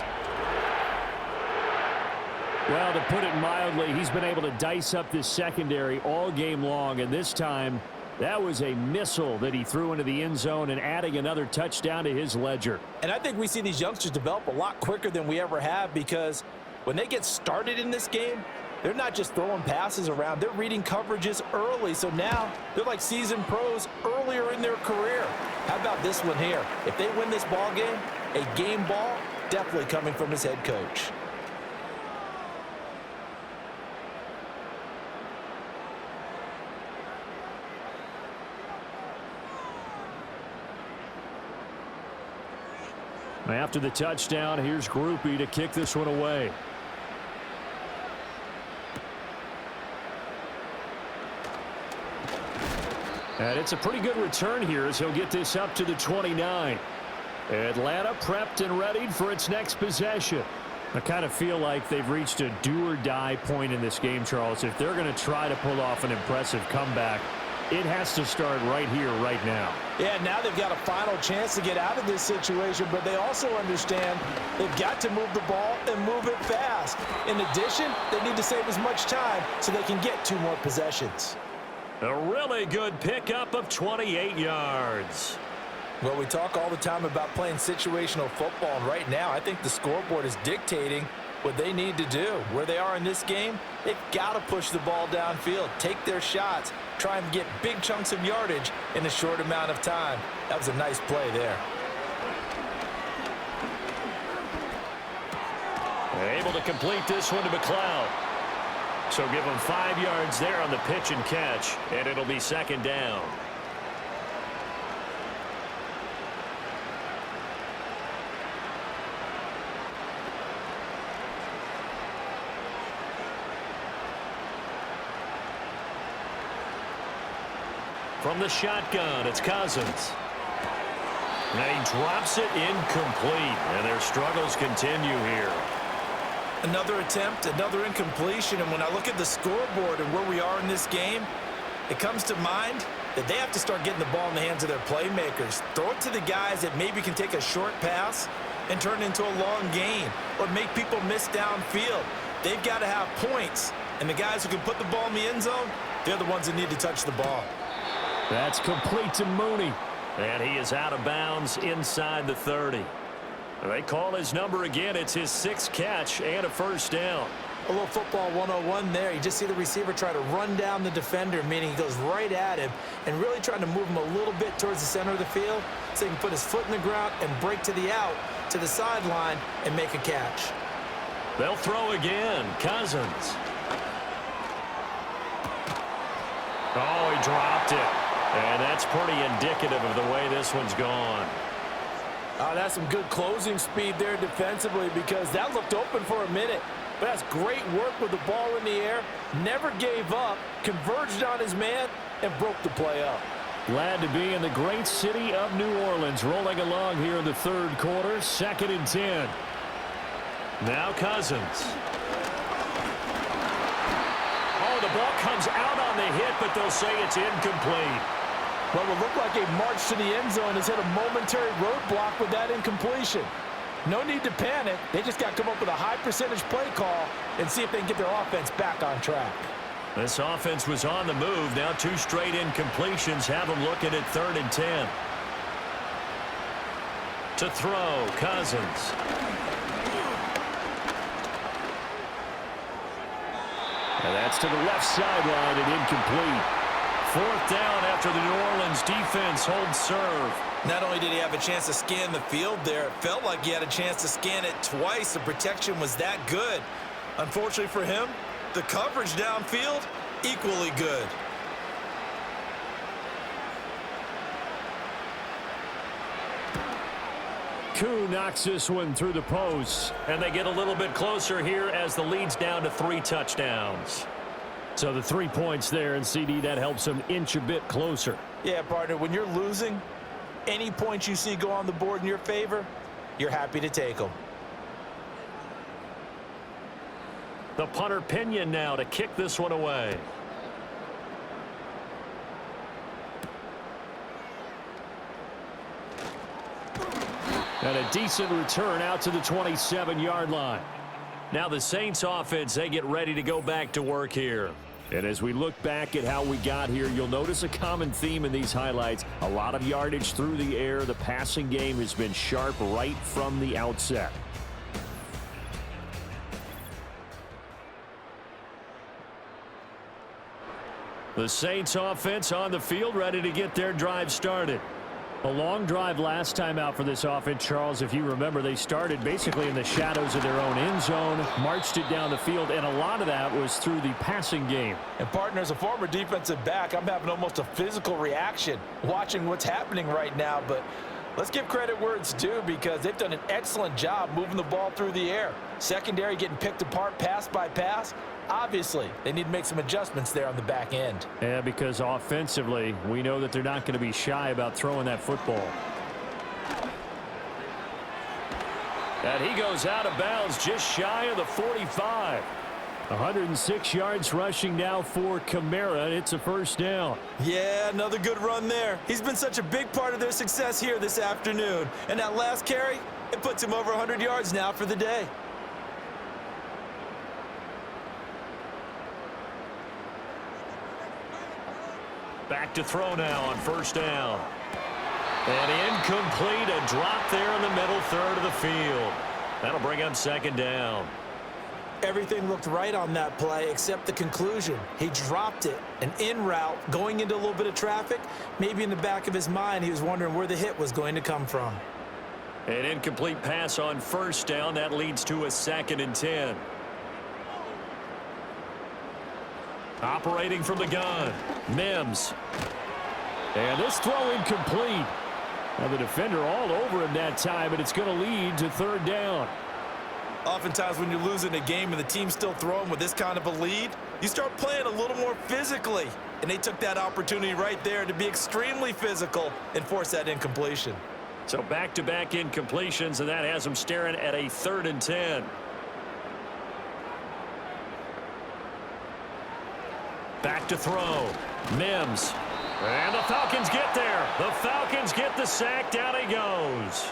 Well, to put it mildly, he's been able to dice up this secondary all game long, and this time that was a missile that he threw into the end zone and adding another touchdown to his ledger. And I think we see these youngsters develop a lot quicker than we ever have, because when they get started in this game, they're not just throwing passes around. They're reading coverages early. So now they're like seasoned pros earlier in their career. How about this one here? If they win this ball game, a game ball definitely coming from his head coach. After the touchdown, here's Groupie to kick this one away. And it's a pretty good return here as he'll get this up to the 29. Atlanta prepped and readied for its next possession. I kind of feel like they've reached a do-or-die point in this game, Charles. If they're going to try to pull off an impressive comeback, it has to start right here, right now. Yeah, now they've got a final chance to get out of this situation, but they also understand they've got to move the ball and move it fast. In addition, they need to save as much time so they can get 2 more possessions. A really good pickup of 28 yards. Well, we talk all the time about playing situational football, and right now I think the scoreboard is dictating what they need to do. Where they are in this game, they've got to push the ball downfield, take their shots, try and get big chunks of yardage in a short amount of time. That was a nice play there. Able to complete this one to McLeod. So give him 5 yards there on the pitch and catch, and it'll be 2nd down. From the shotgun, it's Cousins. And he drops it incomplete, and their struggles continue here. Another attempt, another incompletion, and when I look at the scoreboard and where we are in this game, it comes to mind that they have to start getting the ball in the hands of their playmakers. Throw it to the guys that maybe can take a short pass and turn it into a long gain or make people miss downfield. They've got to have points, and the guys who can put the ball in the end zone, they're the ones that need to touch the ball. That's complete to Mooney. And he is out of bounds inside the 30. They call his number again. It's his 6th catch and a 1st down. A little football 101 there. You just see the receiver try to run down the defender, meaning he goes right at him and really trying to move him a little bit towards the center of the field so he can put his foot in the ground and break to the out, to the sideline, and make a catch. They'll throw again. Cousins. Oh, he dropped it. And that's pretty indicative of the way this one's gone. That's some good closing speed there defensively because that looked open for a minute. But that's great work with the ball in the air. Never gave up, converged on his man, and broke the play up. Glad to be in the great city of New Orleans. Rolling along here in the 3rd quarter. 2nd and 10. Now Cousins. Oh, the ball comes out on the hit, but they'll say it's incomplete. Well, it looked like a march to the end zone has hit a momentary roadblock with that incompletion. No need to panic. They just got to come up with a high percentage play call and see if they can get their offense back on track. This offense was on the move. Now 2 straight incompletions have them looking at 3rd and 10. To throw, Cousins. And that's to the left sideline and incomplete. 4th down after the New Orleans defense holds serve. Not only did he have a chance to scan the field there, it felt like he had a chance to scan it twice. The protection was that good. Unfortunately for him, the coverage downfield, equally good. Koo knocks this one through the post, and they get a little bit closer here as the lead's down to 3 touchdowns. So the 3 points there, and CD, that helps them inch a bit closer. Yeah, partner, when you're losing, any points you see go on the board in your favor, you're happy to take them. The punter Pinion now to kick this one away. And a decent return out to the 27-yard line. Now the Saints offense, they get ready to go back to work here. And as we look back at how we got here, you'll notice a common theme in these highlights. A lot of yardage through the air. The passing game has been sharp right from the outset. The Saints offense on the field, ready to get their drive started. A long drive last time out for this offense, Charles. If you remember, they started basically in the shadows of their own end zone, marched it down the field, and a lot of that was through the passing game. And, partner, as a former defensive back, I'm having almost a physical reaction watching what's happening right now. But let's give credit where it's due because they've done an excellent job moving the ball through the air. Secondary getting picked apart pass by pass. Obviously, they need to make some adjustments there on the back end. Yeah, because offensively, we know that they're not going to be shy about throwing that football. And he goes out of bounds just shy of the 45. 106 yards rushing now for Kamara. It's a first down. Yeah, another good run there. He's been such a big part of their success here this afternoon. And that last carry, it puts him over 100 yards now for the day. Back to throw now on first down. And incomplete, a drop there in the middle third of the field. That'll bring up second down. Everything looked right on that play except the conclusion. He dropped it, an in route, going into a little bit of traffic. Maybe in the back of his mind, he was wondering where the hit was going to come from. An incomplete pass on first down. That leads to a 2nd and 10. Operating from the gun, Mims. And this throw incomplete. Now the defender all over him that time, and it's going to lead to third down. Oftentimes when you're losing a game and the team's still throwing with this kind of a lead, you start playing a little more physically. And they took that opportunity right there to be extremely physical and force that incompletion. So back-to-back incompletions, and that has them staring at a 3rd and 10. Back to throw. Mims. And the Falcons get there. The Falcons get the sack. Down he goes.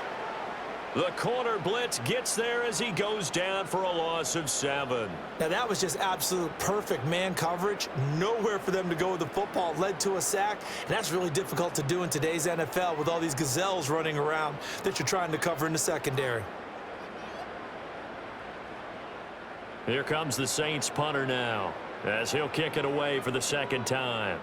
The corner blitz gets there as he goes down for a loss of 7. Now that was just absolute perfect man coverage. Nowhere for them to go with the football. Led to a sack. And that's really difficult to do in today's NFL with all these gazelles running around that you're trying to cover in the secondary. Here comes the Saints punter now, as he'll kick it away for the 2nd time.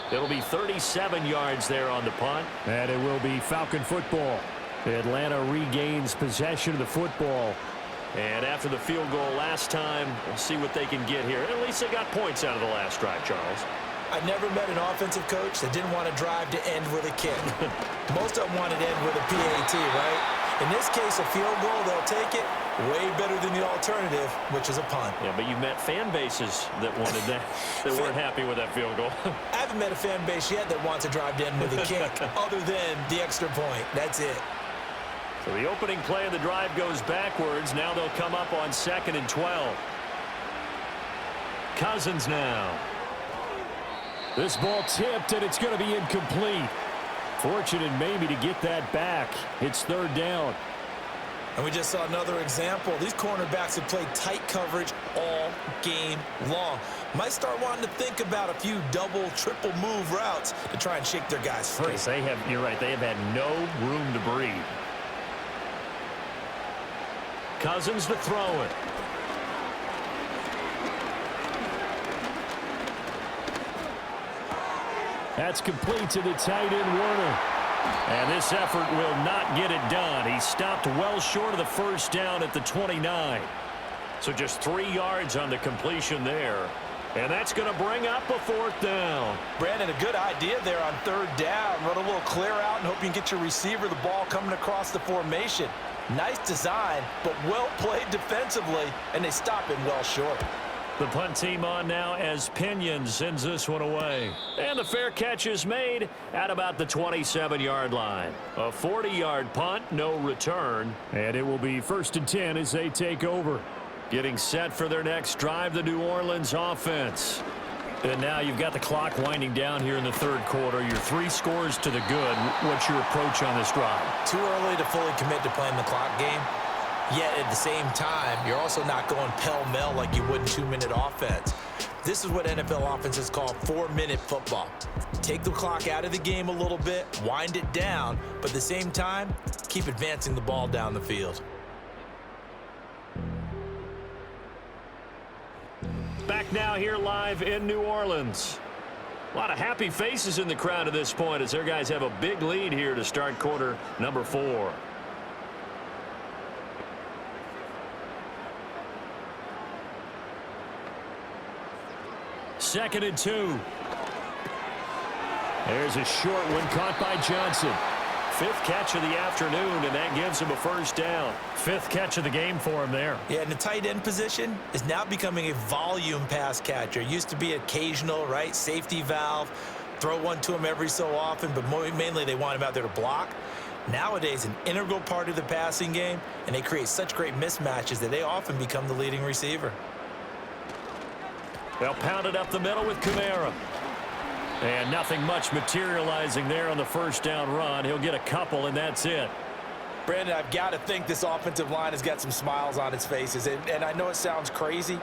It'll be 37 yards there on the punt. And it will be Falcon football. Atlanta regains possession of the football. And after the field goal last time, we'll see what they can get here. At least they got points out of the last drive, Charles. I've never met an offensive coach that didn't want to drive to end with a kick. Most of them wanted to end with a PAT, right? In this case, a field goal, they'll take it. Way better than the alternative, which is a punt. Yeah, but you've met fan bases that wanted that, that weren't happy with that field goal. I haven't met a fan base yet that wants to drive to end with a kick, other than the extra point. That's it. So the opening play of the drive goes backwards. Now they'll come up on 2nd and 12. Cousins now. This ball tipped, and it's going to be incomplete. Fortunate maybe to get that back. It's 3rd down. And we just saw another example. These cornerbacks have played tight coverage all game long. Might start wanting to think about a few double, triple move routes to try and shake their guys free. Yes, they have, you're right, they have had no room to breathe. Cousins to throw it. That's complete to the tight end, Warner. And this effort will not get it done. He stopped well short of the first down at the 29. So just 3 yards on the completion there. And that's going to bring up a 4th down. Brandon, a good idea there on 3rd down. Run a little clear out and hope you can get your receiver the ball coming across the formation. Nice design, but well played defensively, and they stop him well short. The punt team on now as Pinion sends this one away. And the fair catch is made at about the 27-yard line. A 40-yard punt, no return. And it will be 1st and 10 as they take over. Getting set for their next drive, the New Orleans offense. And now you've got the clock winding down here in the 3rd quarter. Your 3 scores to the good. What's your approach on this drive? Too early to fully commit to playing the clock game. Yet at the same time, you're also not going pell-mell like you would in 2-minute offense. This is what NFL offenses call 4-minute football. Take the clock out of the game a little bit, wind it down, but at the same time, keep advancing the ball down the field. Back now here live in New Orleans. A lot of happy faces in the crowd at this point as their guys have a big lead here to start quarter number 4. Second and 2. There's a short one caught by Johnson. 5th catch of the afternoon, and that gives him a first down. 5th catch of the game for him there. Yeah, and the tight end position is now becoming a volume pass catcher. Used to be occasional, right? Safety valve. Throw one to him every so often, but mainly they want him out there to block. nowadays an integral part of the passing game, and they create such great mismatches that they often become the leading receiver. They'll pound it up the middle with Kamara. And nothing much materializing there on the first down run. He'll get a couple, and that's it. Brandon, I've got to think this offensive line has got some smiles on its faces. And I know it sounds crazy,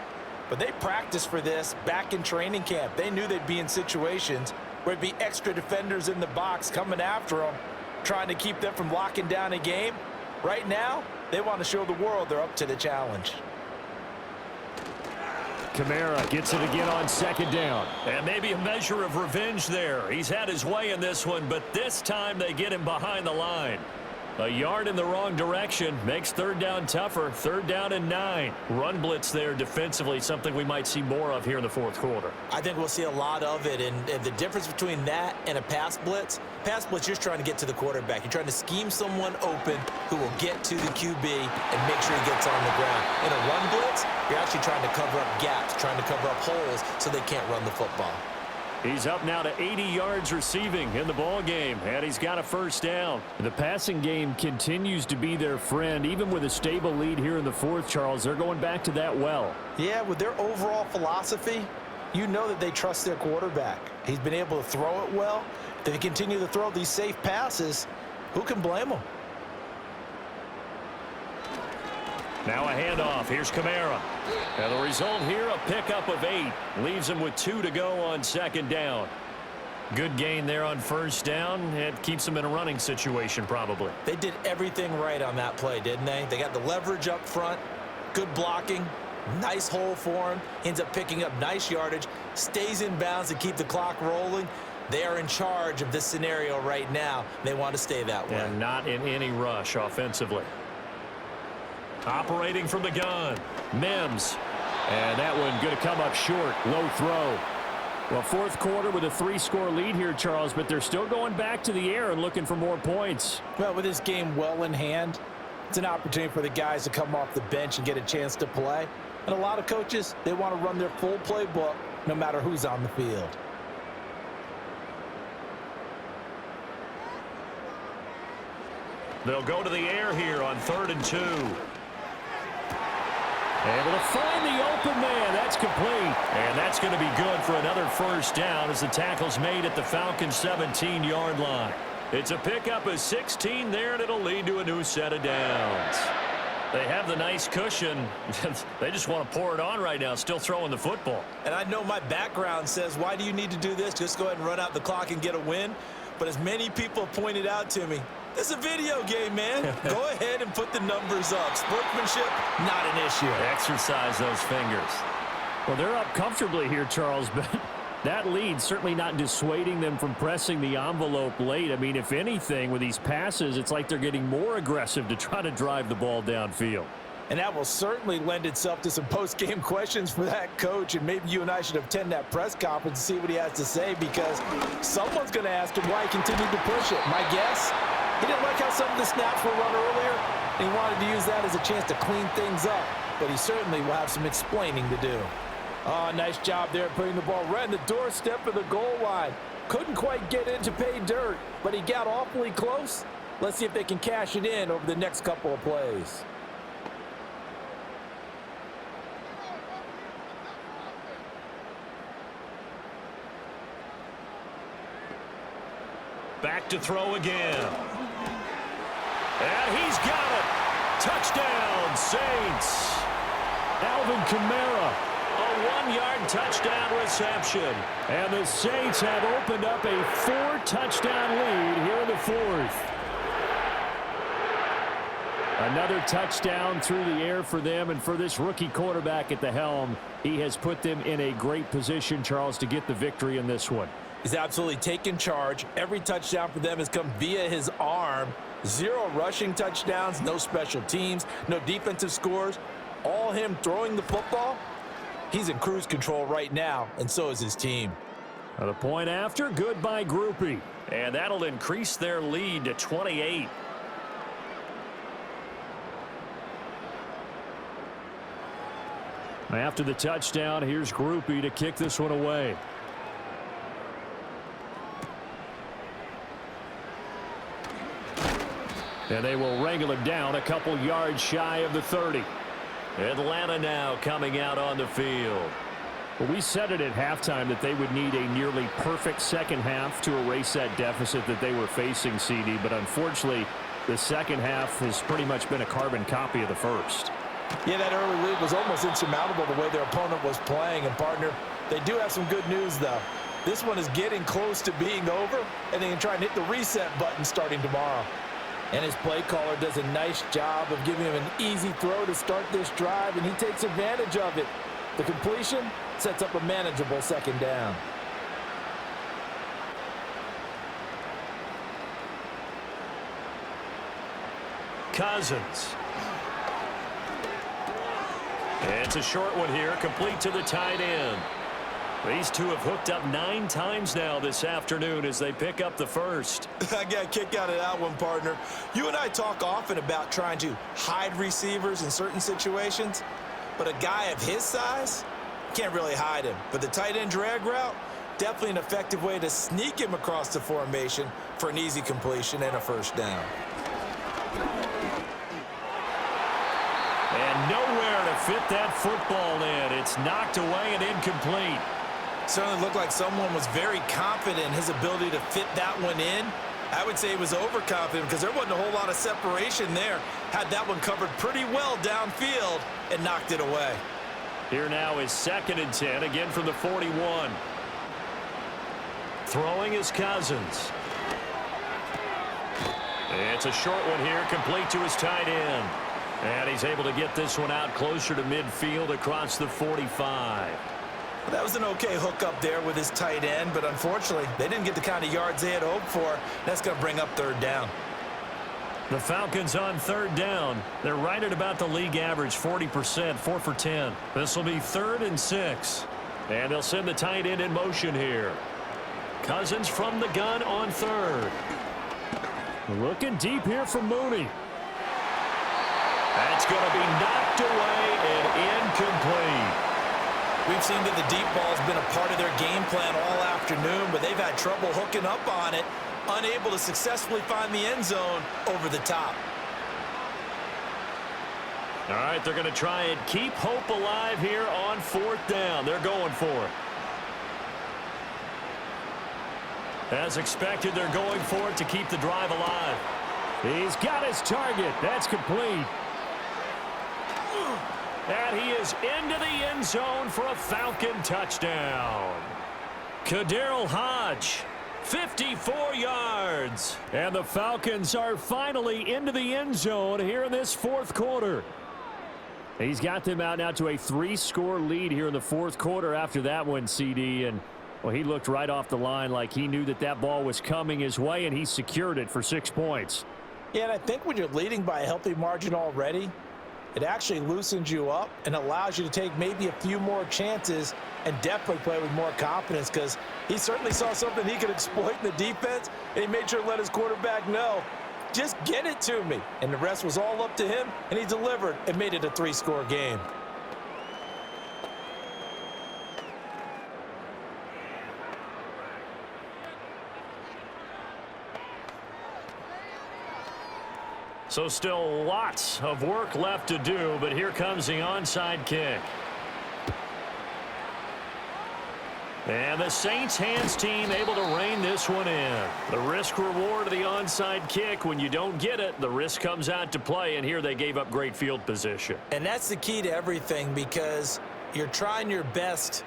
but they practiced for this back in training camp. They knew they'd be in situations where there'd be extra defenders in the box coming after them, trying to keep them from locking down a game. Right now, they want to show the world they're up to the challenge. Kamara gets it again on second down. And maybe a measure of revenge there. He's had his way in this one, but this time they get him behind the line. A yard in the wrong direction makes third down tougher. Third down and 9. Run blitz there defensively, something we might see more of here in the fourth quarter. I think we'll see a lot of it, and the difference between that and a pass blitz, you're just trying to get to the quarterback. You're trying to scheme someone open who will get to the QB and make sure he gets on the ground. In a run blitz, you're actually trying to cover up gaps, trying to cover up holes so they can't run the football. He's up now to 80 yards receiving in the ball game, and he's got a first down. The passing game continues to be their friend, even with a stable lead here in the fourth, Charles. They're going back to that well. Yeah, with their overall philosophy, you know that they trust their quarterback. He's been able to throw it well. If they continue to throw these safe passes, who can blame them? Now a handoff. Here's Kamara. And the result here, a pickup of 8. Leaves him with 2 to go on second down. Good gain there on first down. It keeps him in a running situation probably. They did everything right on that play, didn't they? They got the leverage up front, good blocking, nice hole for him. Ends up picking up nice yardage, stays in bounds to keep the clock rolling. They are in charge of this scenario right now. They want to stay that way. And not in any rush offensively. Operating from the gun, Mims. And that one going to come up short. Low throw. Well, fourth quarter with a 3-score lead here, Charles, but they're still going back to the air and looking for more points. Well, with this game well in hand, it's an opportunity for the guys to come off the bench and get a chance to play. And a lot of coaches, they want to run their full playbook no matter who's on the field. They'll go to the air here on 3rd and 2. Able to find the open man. That's complete. And that's going to be good for another first down as the tackle's made at the Falcons' 17-yard line. It's a pickup of 16 there, and it'll lead to a new set of downs. They have the nice cushion. They just want to pour it on right now, still throwing the football. And I know my background says, why do you need to do this? Just go ahead and run out the clock and get a win. But as many people pointed out to me, this is a video game, man. Go ahead and put the numbers up. Sportsmanship, not an issue. Exercise those fingers. Well, they're up comfortably here, Charles, but that lead certainly not dissuading them from pressing the envelope late. I mean, if anything, with these passes, it's like they're getting more aggressive to try to drive the ball downfield. And that will certainly lend itself to some post-game questions for that coach, and maybe you and I should attend that press conference and see what he has to say, because someone's going to ask him why he continued to push it. My guess, he didn't like how some of the snaps were run earlier, and he wanted to use that as a chance to clean things up, but he certainly will have some explaining to do. Oh, nice job there putting the ball right in the doorstep of the goal line. Couldn't quite get in to pay dirt, but he got awfully close. Let's see if they can cash it in over the next couple of plays. Back to throw again. And he's got it. Touchdown, Saints. Alvin Kamara, a 1-yard touchdown reception. And the Saints have opened up a 4-touchdown lead here in the fourth. Another touchdown through the air for them, and for this rookie quarterback at the helm, he has put them in a great position, Charles, to get the victory in this one. He's absolutely taken charge. Every touchdown for them has come via his arm. 0 rushing touchdowns, no special teams, no defensive scores. All him throwing the football. He's in cruise control right now, and so is his team. The point after, good by Groupie. And that'll increase their lead to 28. After the touchdown, here's Groupie to kick this one away. And they will wrangle him down a couple yards shy of the 30. Atlanta now coming out on the field. Well, we said it at halftime that they would need a nearly perfect second half to erase that deficit that they were facing, CD. But unfortunately, the second half has pretty much been a carbon copy of the first. Yeah, that early lead was almost insurmountable the way their opponent was playing. And, partner, they do have some good news, though. This one is getting close to being over, and they can try and hit the reset button starting tomorrow. And his play caller does a nice job of giving him an easy throw to start this drive, and he takes advantage of it. The completion sets up a manageable second down. Cousins. It's a short one here, complete to the tight end. These two have hooked up 9 times now this afternoon as they pick up the first. I got a kick out of that one, partner. You and I talk often about trying to hide receivers in certain situations, but a guy of his size can't really hide him. But the tight end drag route, definitely an effective way to sneak him across the formation for an easy completion and a first down. And nowhere to fit that football in. It's knocked away and incomplete. Certainly looked like someone was very confident in his ability to fit that one in. I would say he was overconfident because there wasn't a whole lot of separation there. Had that one covered pretty well downfield and knocked it away. Here now is 2nd and 10, again from the 41. Throwing is Cousins. It's a short one here, complete to his tight end. And he's able to get this one out closer to midfield across the 45. Well, that was an okay hookup there with his tight end, but unfortunately, they didn't get the kind of yards they had hoped for. That's going to bring up 3rd down. The Falcons on 3rd down. They're right at about the league average, 40%, 4 for 10. This will be 3rd and 6. And they'll send the tight end in motion here. Cousins from the gun on 3rd. Looking deep here for Mooney. That's going to be knocked away and incomplete. We've seen that the deep ball has been a part of their game plan all afternoon, but they've had trouble hooking up on it, unable to successfully find the end zone over the top. All right, they're going to try and keep hope alive here on 4th down. They're going for it. As expected, they're going for it to keep the drive alive. He's got his target. That's complete. And he is into the end zone for a Falcon touchdown. KhaDarel Hodge, 54 yards. And the Falcons are finally into the end zone here in this 4th quarter. He's got them out now to a 3-score lead here in the 4th quarter after that one, CD. And, well, he looked right off the line like he knew that that ball was coming his way, and he secured it for 6 points. Yeah, and I think when you're leading by a healthy margin already, it actually loosens you up and allows you to take maybe a few more chances and definitely play with more confidence because he certainly saw something he could exploit in the defense, and he made sure to let his quarterback know, just get it to me. And the rest was all up to him, and he delivered and made it a 3-score game. So still lots of work left to do, but here comes the onside kick. And the Saints hands team able to rein this one in. The risk reward of the onside kick, when you don't get it, the risk comes out to play, and here they gave up great field position. And that's the key to everything because you're trying your best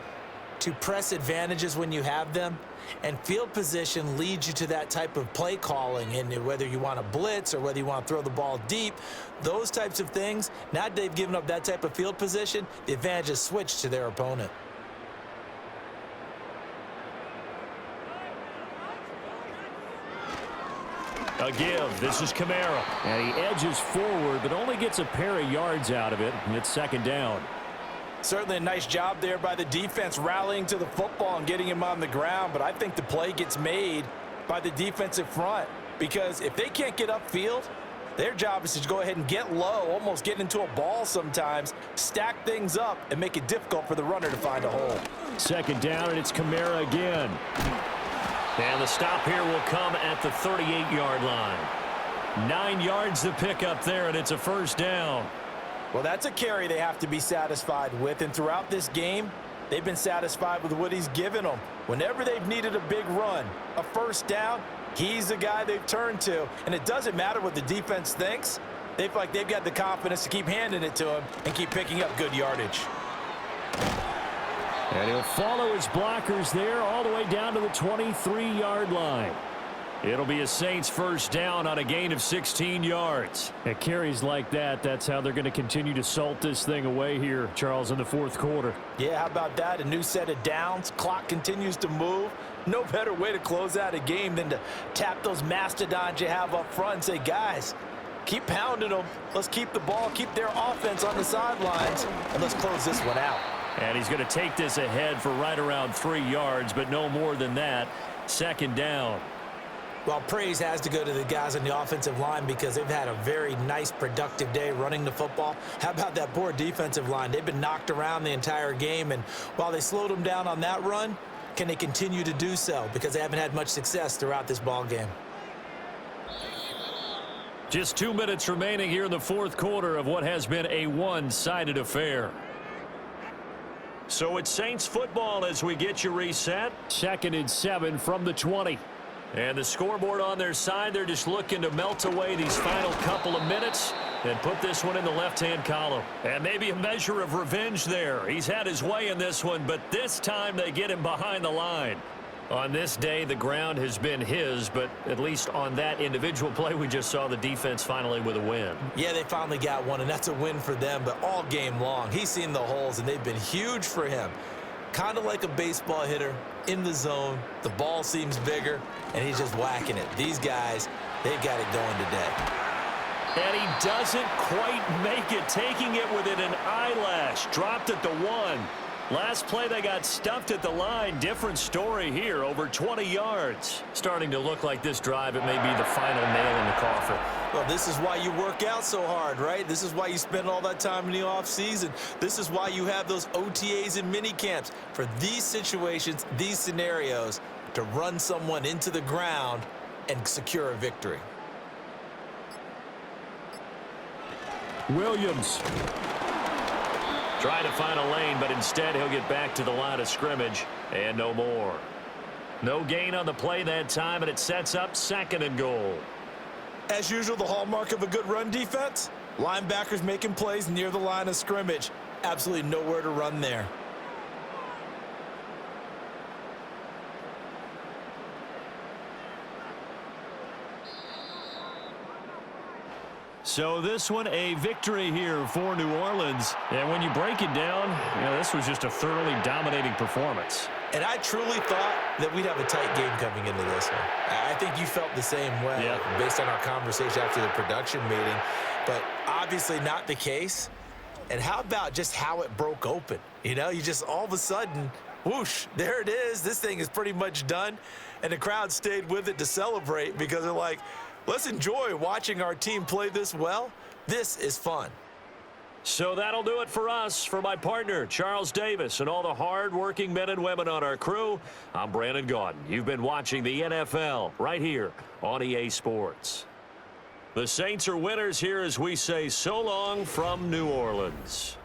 to press advantages when you have them, and field position leads you to that type of play calling, and whether you want to blitz or whether you want to throw the ball deep, those types of things, now that they've given up that type of field position, the advantage is switched to their opponent. A give. This is Kamara. And he edges forward, but only gets a pair of yards out of it, and it's 2nd down. Certainly a nice job there by the defense rallying to the football and getting him on the ground, but I think the play gets made by the defensive front because if they can't get upfield, their job is to go ahead and get low, almost get into a ball sometimes, stack things up, and make it difficult for the runner to find a hole. 2nd down, and it's Kamara again. And the stop here will come at the 38-yard line. 9 yards to pick up there, and it's a first down. Well, that's a carry they have to be satisfied with, and throughout this game, they've been satisfied with what he's given them. Whenever they've needed a big run, a first down, he's the guy they've turned to. And it doesn't matter what the defense thinks. They feel like they've got the confidence to keep handing it to him and keep picking up good yardage. And he'll follow his blockers there all the way down to the 23-yard line. It'll be a Saints first down on a gain of 16 yards. At carries like that, that's how they're going to continue to salt this thing away here, Charles, in the fourth quarter. Yeah, how about that? A new set of downs. Clock continues to move. No better way to close out a game than to tap those mastodons you have up front and say, guys, keep pounding them. Let's keep the ball, keep their offense on the sidelines, and let's close this one out. And he's going to take this ahead for right around 3 yards, but no more than that. Second down. Well, praise has to go to the guys on the offensive line because they've had a very nice, productive day running the football. How about that poor defensive line? They've been knocked around the entire game, and while they slowed them down on that run, can they continue to do so? Because they haven't had much success throughout this ball game. Just 2 minutes remaining here in the fourth quarter of what has been a one-sided affair. So it's Saints football as we get you reset. 2nd and 7 from the 20. And the scoreboard on their side, they're just looking to melt away these final couple of minutes and put this one in the left-hand column. And maybe a measure of revenge there. He's had his way in this one, but this time they get him behind the line. On this day, the ground has been his, but at least on that individual play, we just saw the defense finally with a win. Yeah, they finally got one, and that's a win for them, but all game long, he's seen the holes, and they've been huge for him. Kind of like a baseball hitter in the zone. The ball seems bigger, and he's just whacking it. These guys, they've got it going today. And he doesn't quite make it, taking it within an eyelash. Dropped at the 1. Last play, they got stuffed at the line. Different story here, over 20 yards. Starting to look like this drive, it may be the final nail in the coffin. Well, this is why you work out so hard, right? This is why you spend all that time in the offseason. This is why you have those OTAs and mini camps. For these situations, these scenarios, to run someone into the ground and secure a victory. Williams. Trying to find a lane, but instead he'll get back to the line of scrimmage and no more. No gain on the play that time, and it sets up 2nd and goal. As usual, the hallmark of a good run defense, linebackers making plays near the line of scrimmage. Absolutely nowhere to run there. So this one, a victory here for New Orleans. And when you break it down, this was just a thoroughly dominating performance. And I truly thought that we'd have a tight game coming into this one. I think you felt the same way based on our conversation after the production meeting. But obviously not the case. And how about just how it broke open? You just all of a sudden, whoosh, there it is. This thing is pretty much done. And the crowd stayed with it to celebrate because they're like, let's enjoy watching our team play this well. This is fun. So that'll do it for us. For my partner, Charles Davis, and all the hard-working men and women on our crew, I'm Brandon Gaudin. You've been watching the NFL right here on EA Sports. The Saints are winners here as we say so long from New Orleans.